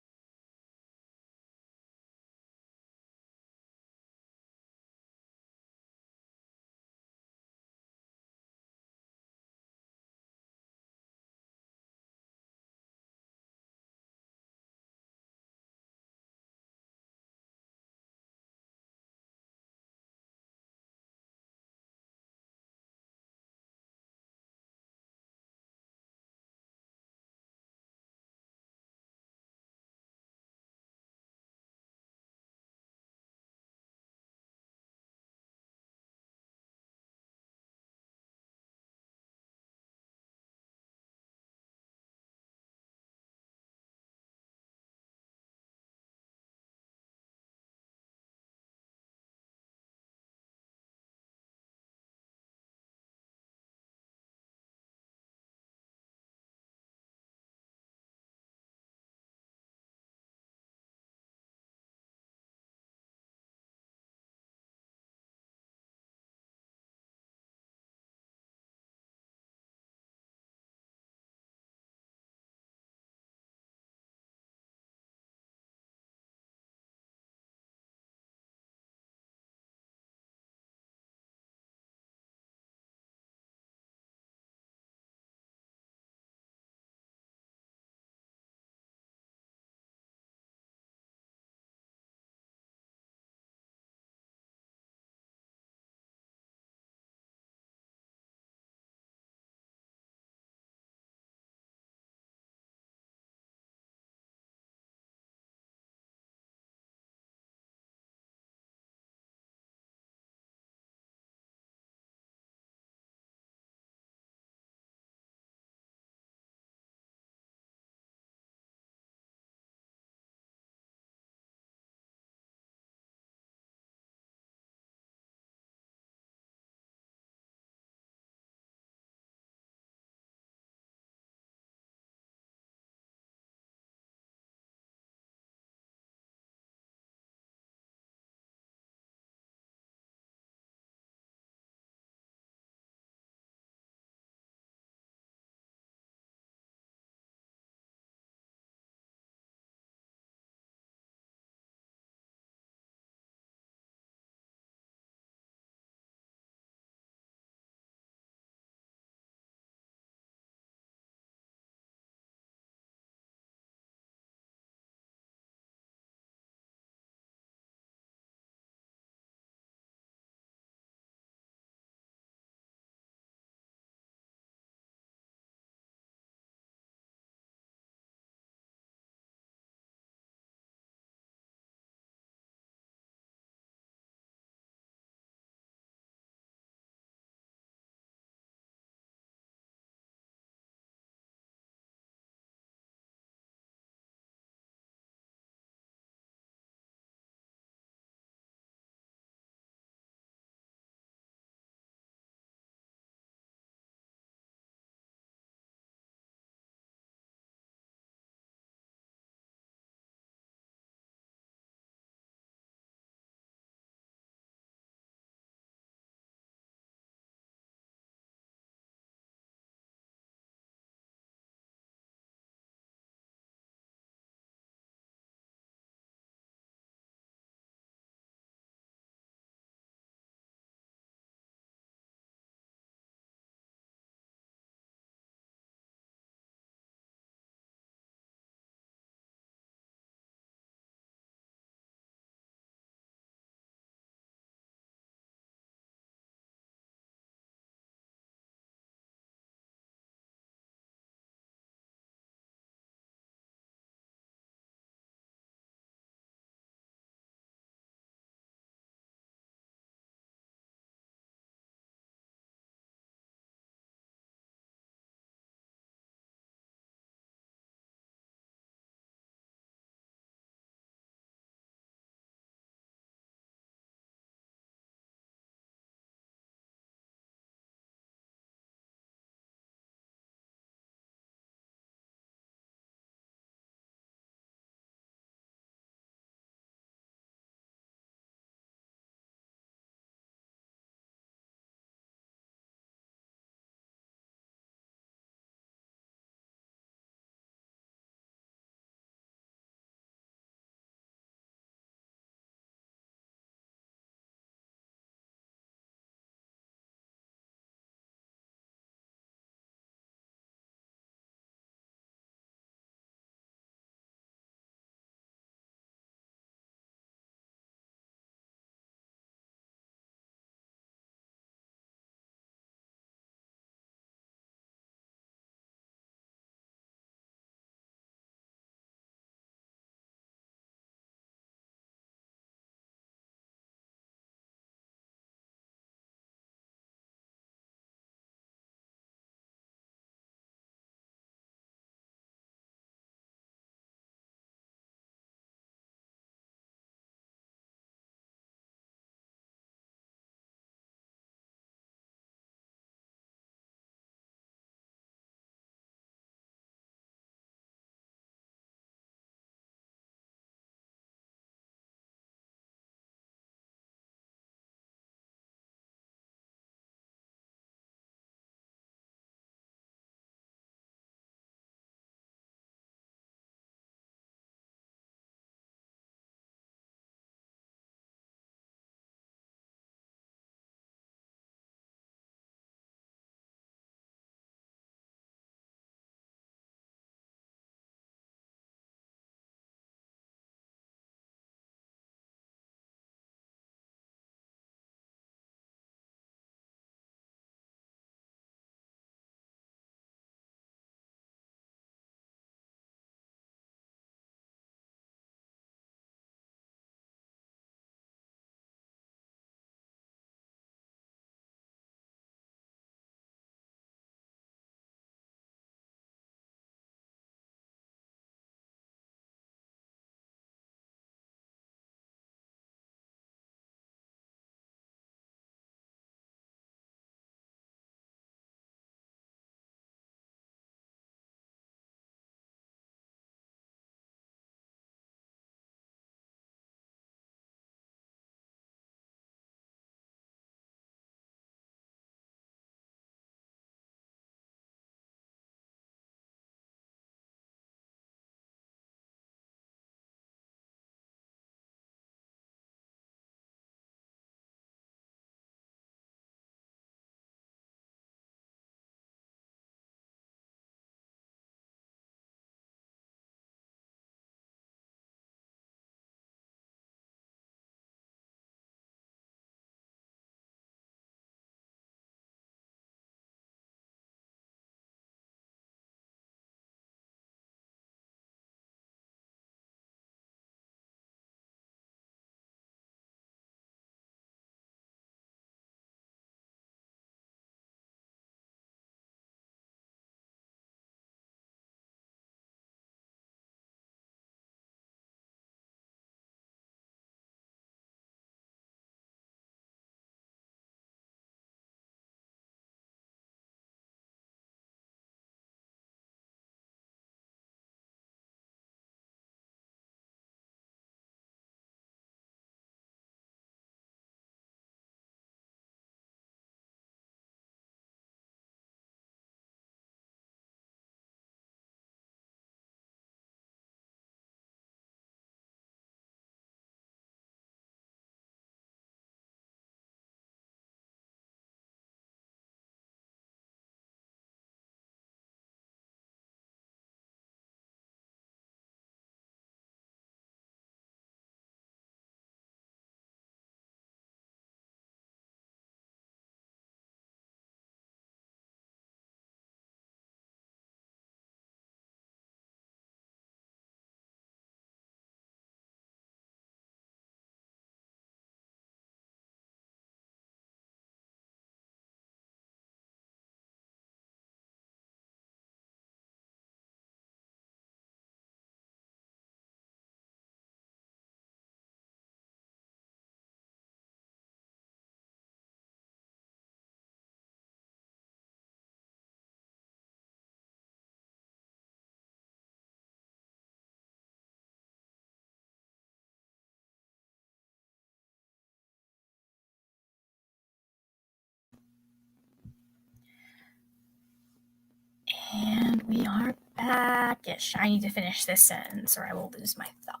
we are back-ish. I need to finish this sentence or I will lose my thought.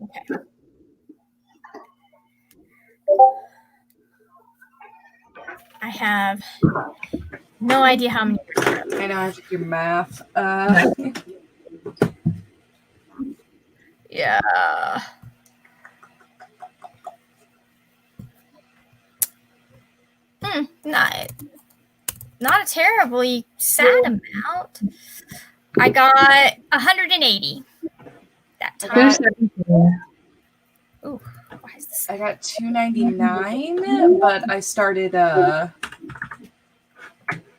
Okay. I have no idea how many. I know I have to do math. Yeah. Not a terribly sad amount. I got 180 that time. Ooh, why is this? I got 299, but I started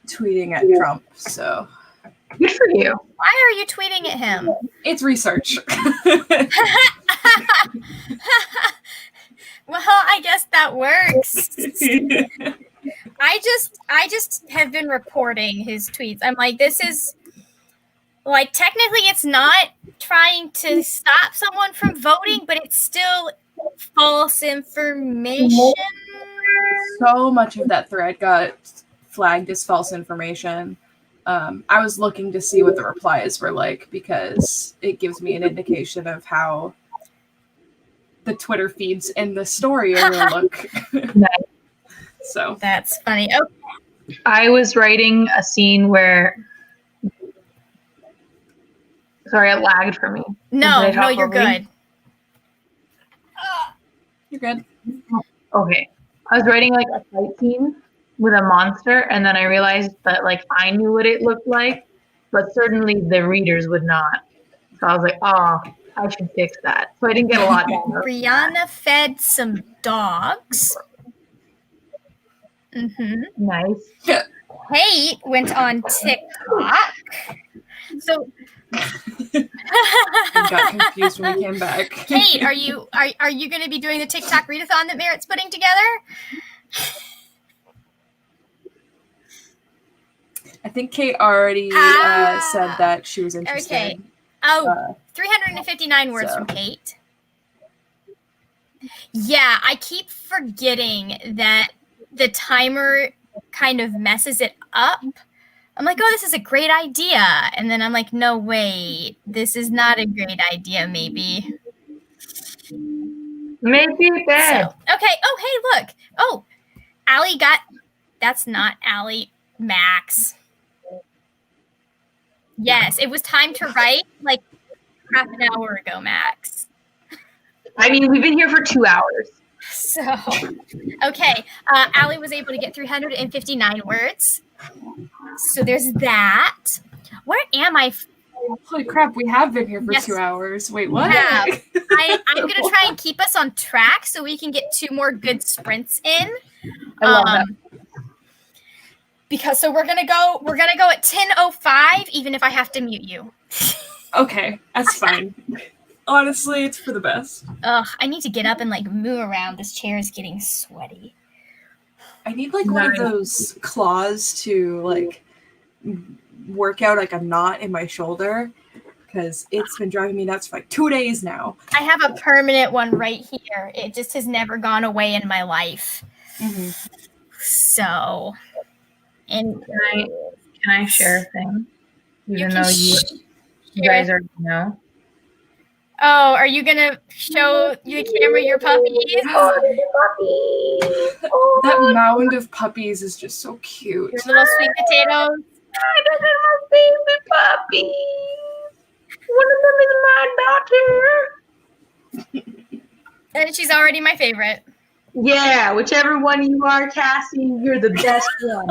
tweeting at Trump, so. Good for you. Why are you tweeting at him? It's research. Well, I guess that works. I just have been reporting his tweets. I'm like, this is like technically it's not trying to stop someone from voting, but it's still false information. So much of that thread got flagged as false information. I was looking to see what the replies were like because it gives me an indication of how the Twitter feeds and the story area look. So that's funny. Okay. I was writing a scene where. Sorry, it lagged for me. No, you're good. You're good. Okay. I was writing like a fight scene with a monster, and then I realized that like I knew what it looked like, but certainly the readers would not. So I was like, oh, I should fix that. So I didn't get a lot done. Brianna fed some dogs. Mm-hmm. Nice. Kate went on TikTok. So I got confused when we came back. Kate, are you going to be doing the TikTok readathon that Merritt's putting together? I think Kate already said that she was interested. Okay. Oh, 359 words from Kate. Yeah, I keep forgetting that the timer kind of messes it up. I'm like, oh, this is a great idea. And then I'm like, no, wait, this is not a great idea, maybe. Maybe bad. So, okay. Oh, hey, look. Oh, Allie that's not Allie, Max. Yes, it was time to write like half an hour ago, Max. I mean, we've been here for 2 hours. So, okay. Allie was able to get 359 words. So there's that. Where am I? Holy crap, we have been here for 2 hours. Wait, what? I'm going to try and keep us on track so we can get 2 more good sprints in. I love that. Because we're gonna go at 10:05, even if I have to mute you. Okay, that's fine. Honestly, it's for the best. Ugh, I need to get up and like move around. This chair is getting sweaty. I need like one of those claws to like work out like a knot in my shoulder because it's been driving me nuts for like 2 days now. I have a permanent one right here. It just has never gone away in my life. Mm-hmm. So, and can I share a thing? Even though you guys already know. Oh, are you gonna show the camera your puppies? Oh, that mound of puppies is just so cute. Your little sweet potatoes. Those are my favorite puppies. One of them is my daughter. And she's already my favorite. Yeah, whichever one you are, Cassie, you're the best one.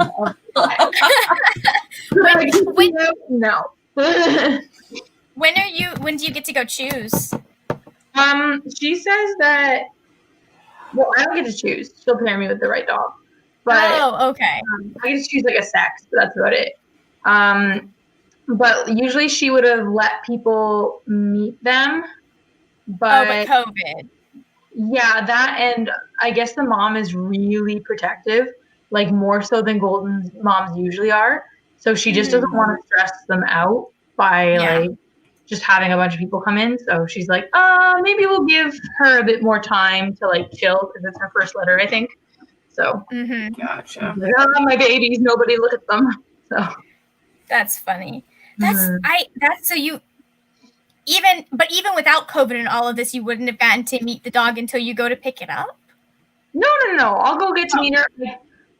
No. When do you get to go choose? She says that, well, I don't get to choose. She'll pair me with the right dog. But, okay. I get to choose like a sex, but that's about it. But usually she would have let people meet them. But COVID. Yeah, that, and I guess the mom is really protective, like more so than Golden's moms usually are. So she just doesn't want to stress them out by like just having a bunch of people come in. So she's like, maybe we'll give her a bit more time to like chill because it's her first litter, I think. So, Gotcha. oh, my babies, nobody look at them. So That's funny. So you even without COVID and all of this, you wouldn't have gotten to meet the dog until you go to pick it up? No. I'll go get to meet her.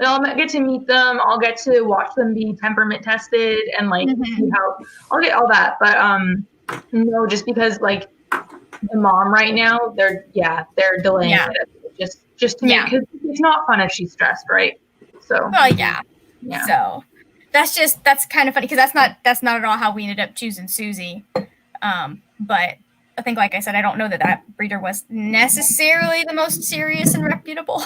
I'll get to meet them. I'll get to watch them be temperament tested and like see how. I'll get all that, but no, just because like the mom right now, they're delaying it just to make, because it's not fun if she's stressed, right? So. Well, yeah. So that's kind of funny because that's not at all how we ended up choosing Susie. But I think, like I said, I don't know that breeder was necessarily the most serious and reputable.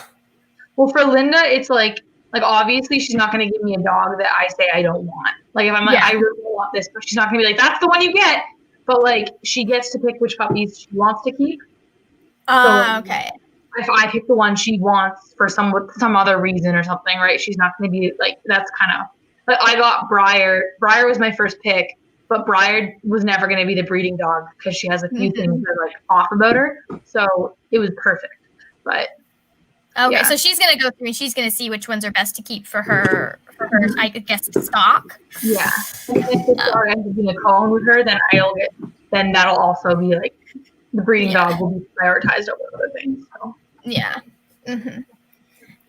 Well, for Linda, it's like obviously she's not going to give me a dog that I say I don't want. Like if I'm like, I really don't want this, but she's not going to be like, that's the one you get. But like she gets to pick which puppies she wants to keep. Okay. If I pick the one she wants for some other reason or something, right? She's not going to be like, that's kind of. But I got Briar. Briar was my first pick, but Briar was never going to be the breeding dog because she has a few things that are like off about her. So it was perfect. But okay, so she's gonna go through and she's gonna see which ones are best to keep for her I guess stock. Yeah. And if the dog ends up being a colon with her, then that'll also be like the breeding dog will be prioritized over other things. So. Yeah. Mm-hmm.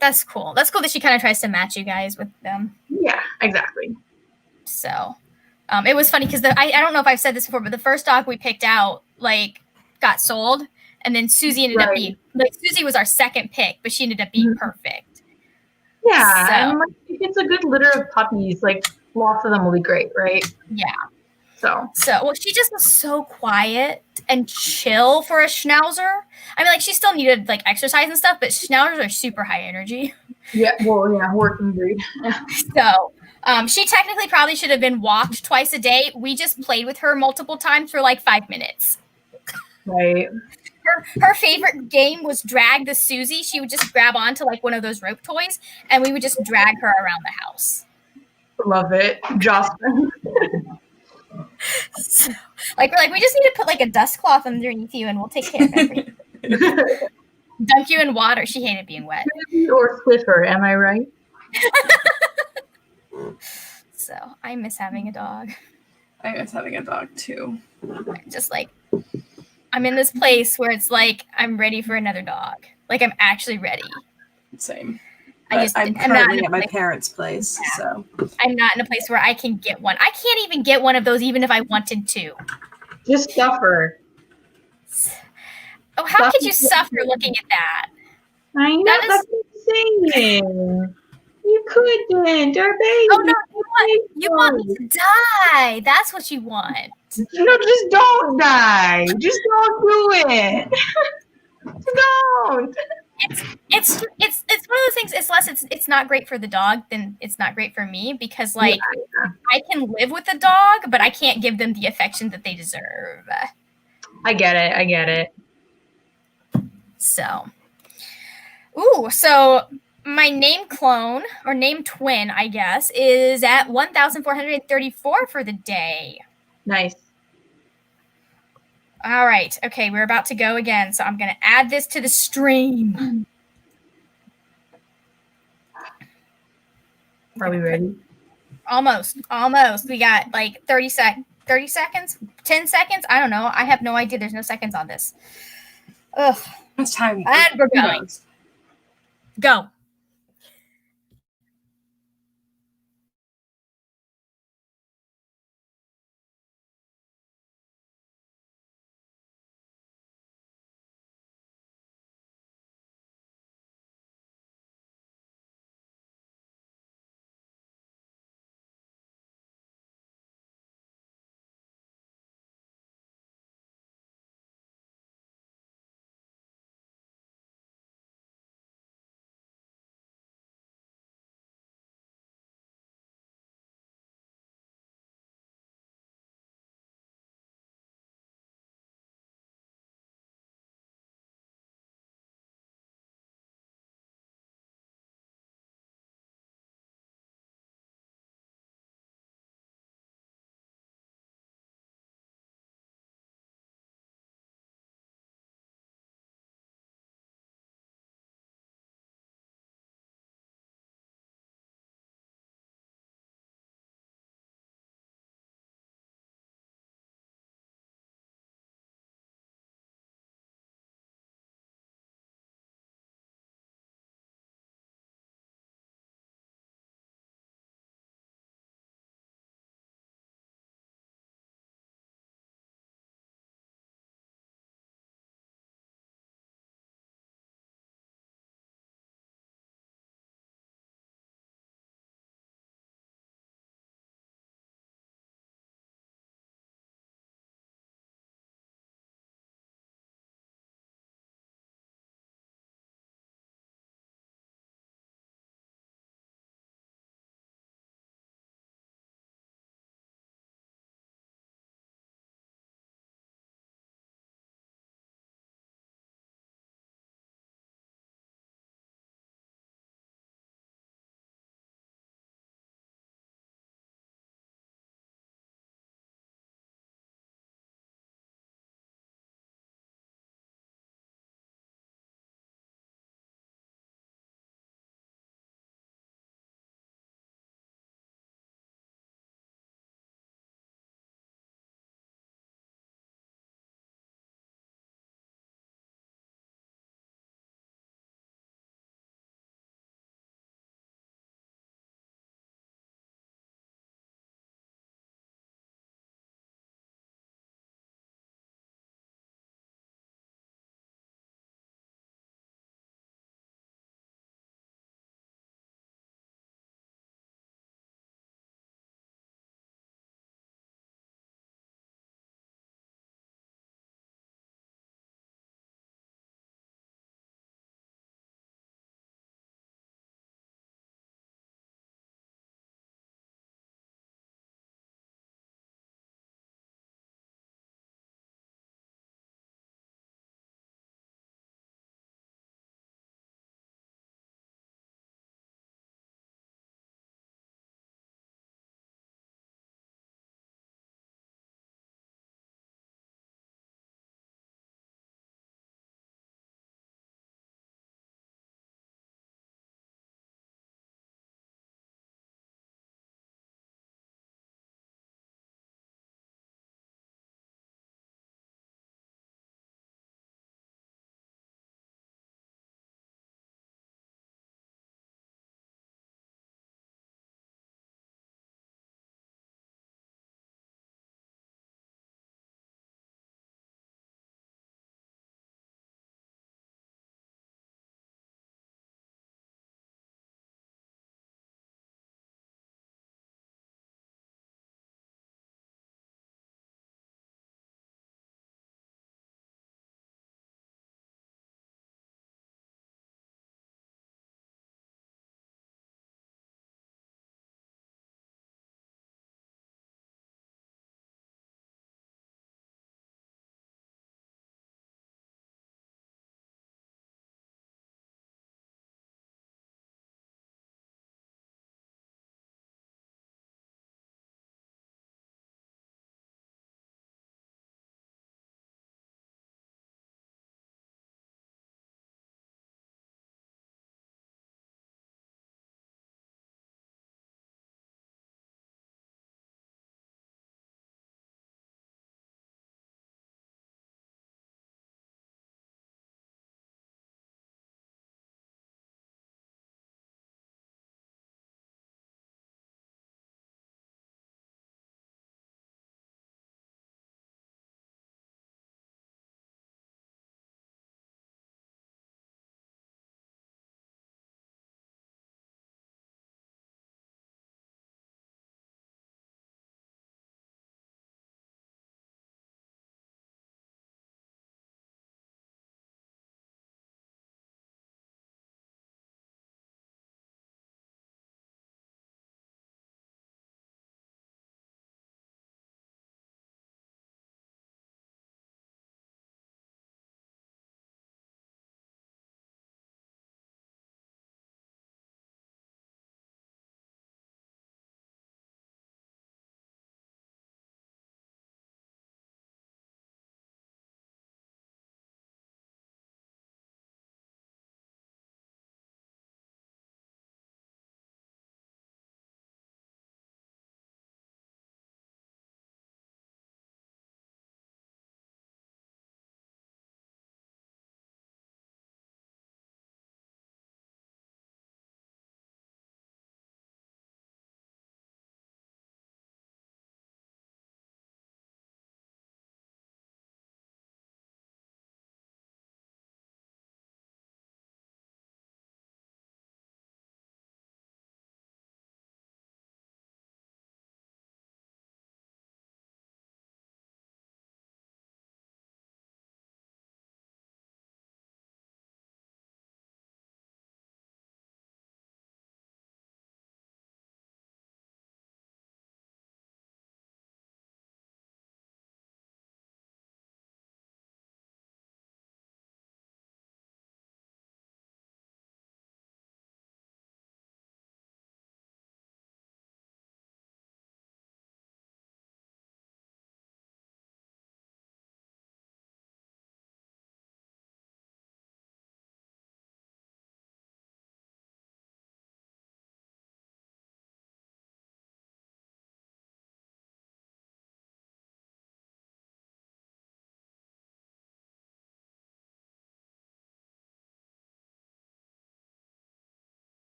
That's cool. That's cool that she kind of tries to match you guys with them. Yeah, exactly. So it was funny because I don't know if I've said this before, but the first dog we picked out got sold, and then Susie ended up being Susie was our second pick, but she ended up being perfect. Yeah, and like if it's a good litter of puppies, like lots of them will be great, right? Yeah. So well, she just was so quiet and chill for a Schnauzer. I mean, like she still needed like exercise and stuff, but Schnauzers are super high energy. Yeah, working breed. So she technically probably should have been walked twice a day. We just played with her multiple times for like 5 minutes. Right. Her favorite game was drag the Susie. She would just grab onto like one of those rope toys, and we would just drag her around the house. Love it, Jocelyn. So, we're like, we just need to put like a dust cloth underneath you, and we'll take care of everything. Dunk you in water. She hated being wet. Or Swiffer, am I right? So I miss having a dog. I miss having a dog too. Just like I'm in this place where it's like I'm ready for another dog. Like I'm actually ready. Same. I'm currently at my parents' place, so I'm not in a place where I can get one. I can't even get one of those, even if I wanted to. Just suffer. Oh, how could you suffer looking at that? I know, that's insane. You couldn't, our baby. Oh no, you want me to die. That's what you want. No, just don't die. Just don't do it. Don't. It's one of those things. It's not great for the dog, then it's not great for me because I can live with the dog, but I can't give them the affection that they deserve. I get it. So my name clone or name twin, I guess, is at 1,434 for the day. Nice. All right. Okay, we're about to go again. So I'm going to add this to the stream. Are we ready? Almost. We got like 30 seconds, 10 seconds. I don't know. I have no idea. There's no seconds on this. Ugh. It's time. And we're going. Go.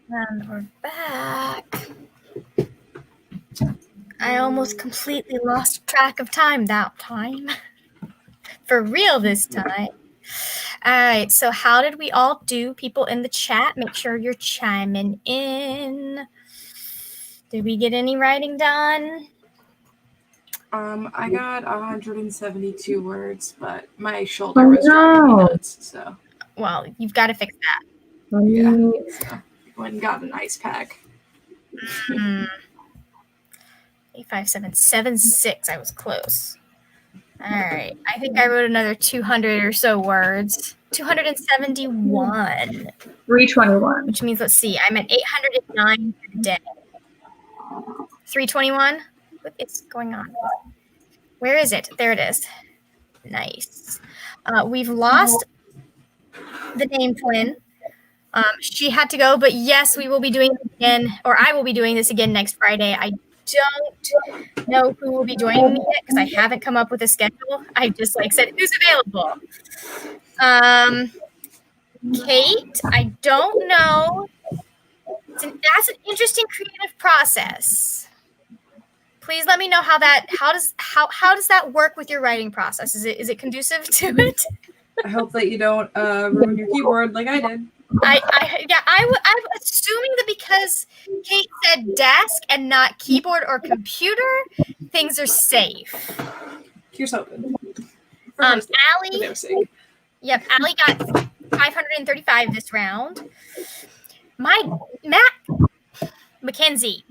And we're back. I almost completely lost track of time that time. For real this time. All right, so how did we all do? People in the chat, make sure you're chiming in. Did we get any writing done? I got 172 words, but my shoulder was driving me nuts, so. Well, you've got to fix that. Yeah, so went and got an ice pack. 85776. I was close. All right. I think I wrote another 200 or so words. 271. 321. Which means, let's see, I'm at 809 for the day. 321? What is going on? Where is it? There it is. Nice. We've lost the name twin. She had to go, but yes, we will be doing it again, or I will be doing this again next Friday. I don't know who will be joining me yet because I haven't come up with a schedule. I just said who's available. Kate, I don't know. That's an interesting creative process. Please let me know how does that work with your writing process? Is it conducive to it? I hope that you don't ruin your keyboard like I did. I'm assuming that because Kate said desk and not keyboard or computer, things are safe. Here's hoping. Allie. Yep, Allie got 535 this round. Matt Mackenzie.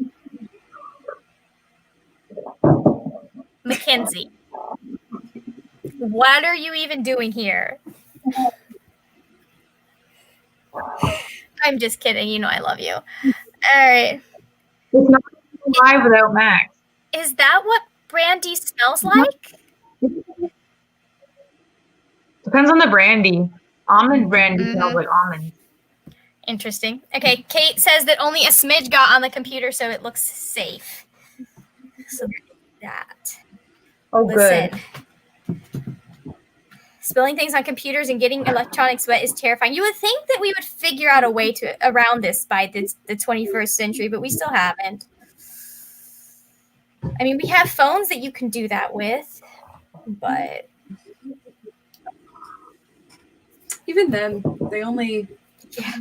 What are you even doing here? I'm just kidding. You know I love you. All right. It's not live without Max. Is that what brandy smells like? Depends on the brandy. Almond brandy smells like almonds. Interesting. Okay, Kate says that only a smidge got on the computer, so it looks safe. So that. Oh, Listen. good. Spilling things on computers and getting electronics wet is terrifying. You would think that we would figure out a way around this by the 21st century, but we still haven't. I mean, we have phones that you can do that with, but even then, they only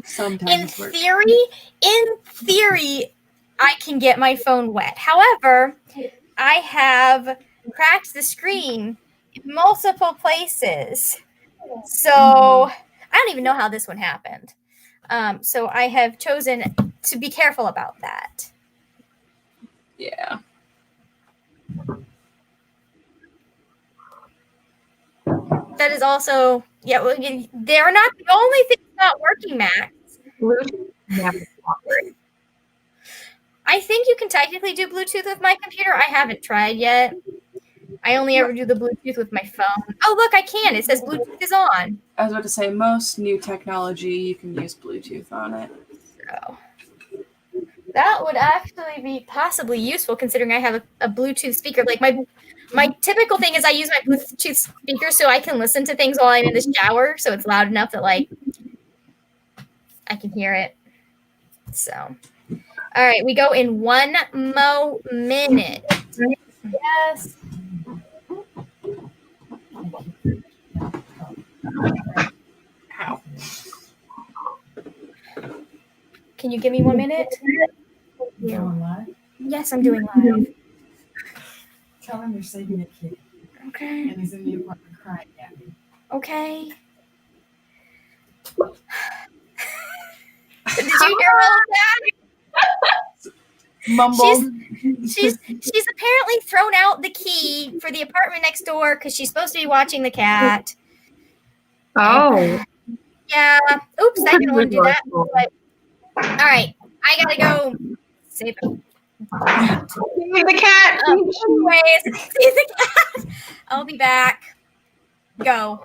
sometimes work. In theory, I can get my phone wet. However, I have cracked the screen in multiple places. So I don't even know how this one happened. So I have chosen to be careful about that. Yeah. That is also, well, they're not the only thing not working, Max. Bluetooth never works. I think you can technically do Bluetooth with my computer. I haven't tried yet. I only ever do the Bluetooth with my phone. Oh, look, I can. It says Bluetooth is on. I was about to say, most new technology, you can use Bluetooth on it. So that would actually be possibly useful considering I have a Bluetooth speaker. Like my typical thing is I use my Bluetooth speaker so I can listen to things while I'm in the shower. So it's loud enough that I can hear it. So, all right, we go in 1 more minute. Yes. Ow. Can you give me 1 minute? You going live? Yes, I'm doing live. Tell him you're saving a kid. Okay. And he's in the apartment crying at me. Okay. Did you hear all of that? Mumble. She's apparently thrown out the key for the apartment next door because she's supposed to be watching the cat. Oh. Yeah. Oops, I didn't want to do that. But, all right, I gotta go. Save it. The cat. Anyways, see the cat. I'll be back. Go.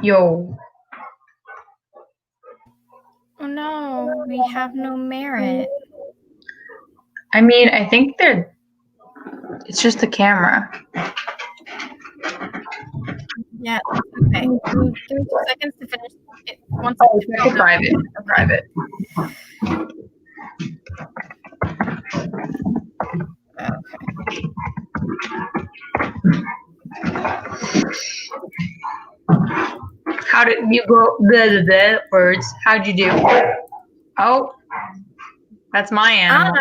Yo. Oh no, we have no Merritt. I mean, I think it's just the camera. Yeah, okay. Give me 2 seconds to finish it. Once Oh, check a private. Okay. How did you go? The words. How'd you do? Oh, that's my animal.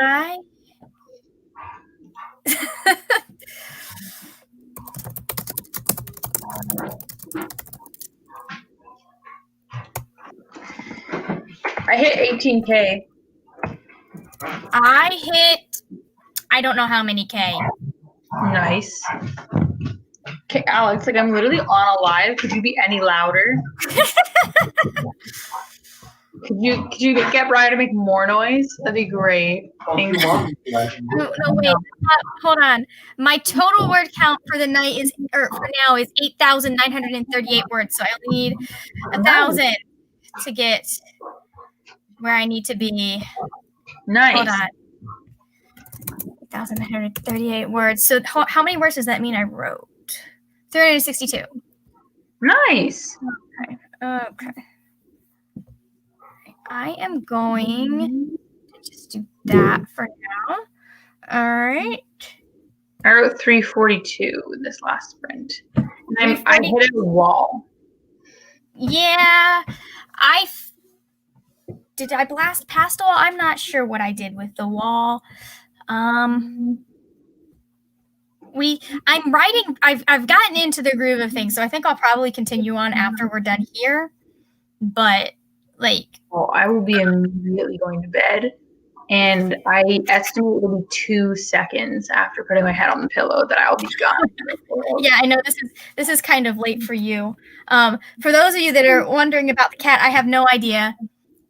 I hit 18K. I don't know how many K. Nice. Okay, Alex, like I'm literally on a live. Could you be any louder? Could you get Brian to make more noise? That'd be great. Thank you. No, wait. Hold on. My total word count for the night for now is 8,938 words. So I only need 1,000 to get where I need to be. Nice. Hold on. 1,938 words. So how many words does that mean I wrote? 362. Nice. Okay. I am going to just do that for now. All right. I wrote 342 this last sprint. And I hit a wall. Yeah. Did I blast past the wall? I'm not sure what I did with the wall. I'm writing. I've gotten into the groove of things, so I think I'll probably continue on after we're done here. But I will be immediately going to bed, and I estimate it'll be 2 seconds after putting my head on the pillow that I'll be gone. Yeah, I know this is kind of late for you. For those of you that are wondering about the cat, I have no idea.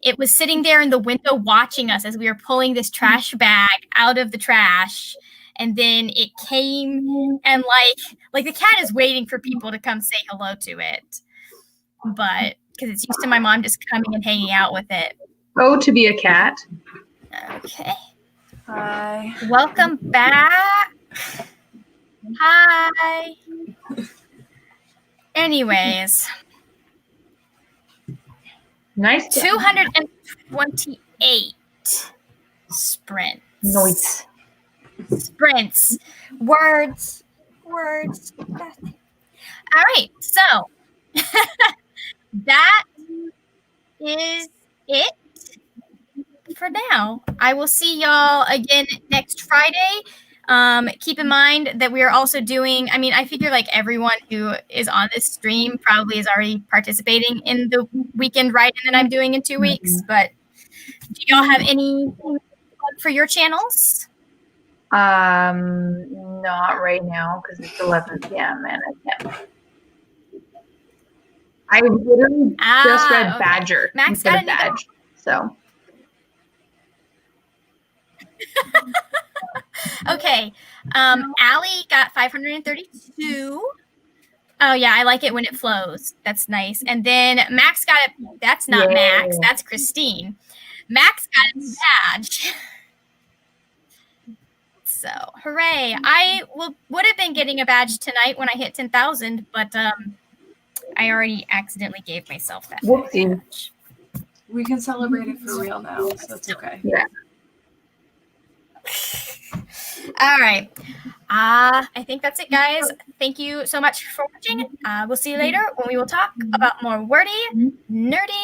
It was sitting there in the window watching us as we were pulling this trash bag out of the trash. And then it came and like the cat is waiting for people to come say hello to it. But because it's used to my mom just coming and hanging out with it. Oh, to be a cat. Okay. Hi. Welcome back. Hi. Anyways. Nice. 228 sprints. Nice. Sprints. Words. All right. So that is it for now. I will see y'all again next Friday. Keep in mind that we are also doing, I figure like everyone who is on this stream probably is already participating in the weekend writing that I'm doing in 2 weeks, but do y'all have any for your channels? Not right now because it's 11 p.m. and I literally just read okay. Badger. Max got a badge, so. Okay. Allie got 532. Oh yeah, I like it when it flows. That's nice. And then Max got it. That's not Max. That's Christine. Max got a badge. So hooray! I would have been getting a badge tonight when I hit 10,000, but I already accidentally gave myself that badge. We can celebrate it for real now, so it's okay. Yeah. All right. I think that's it, guys. Thank you so much for watching. We'll see you later when we will talk about more wordy, nerdy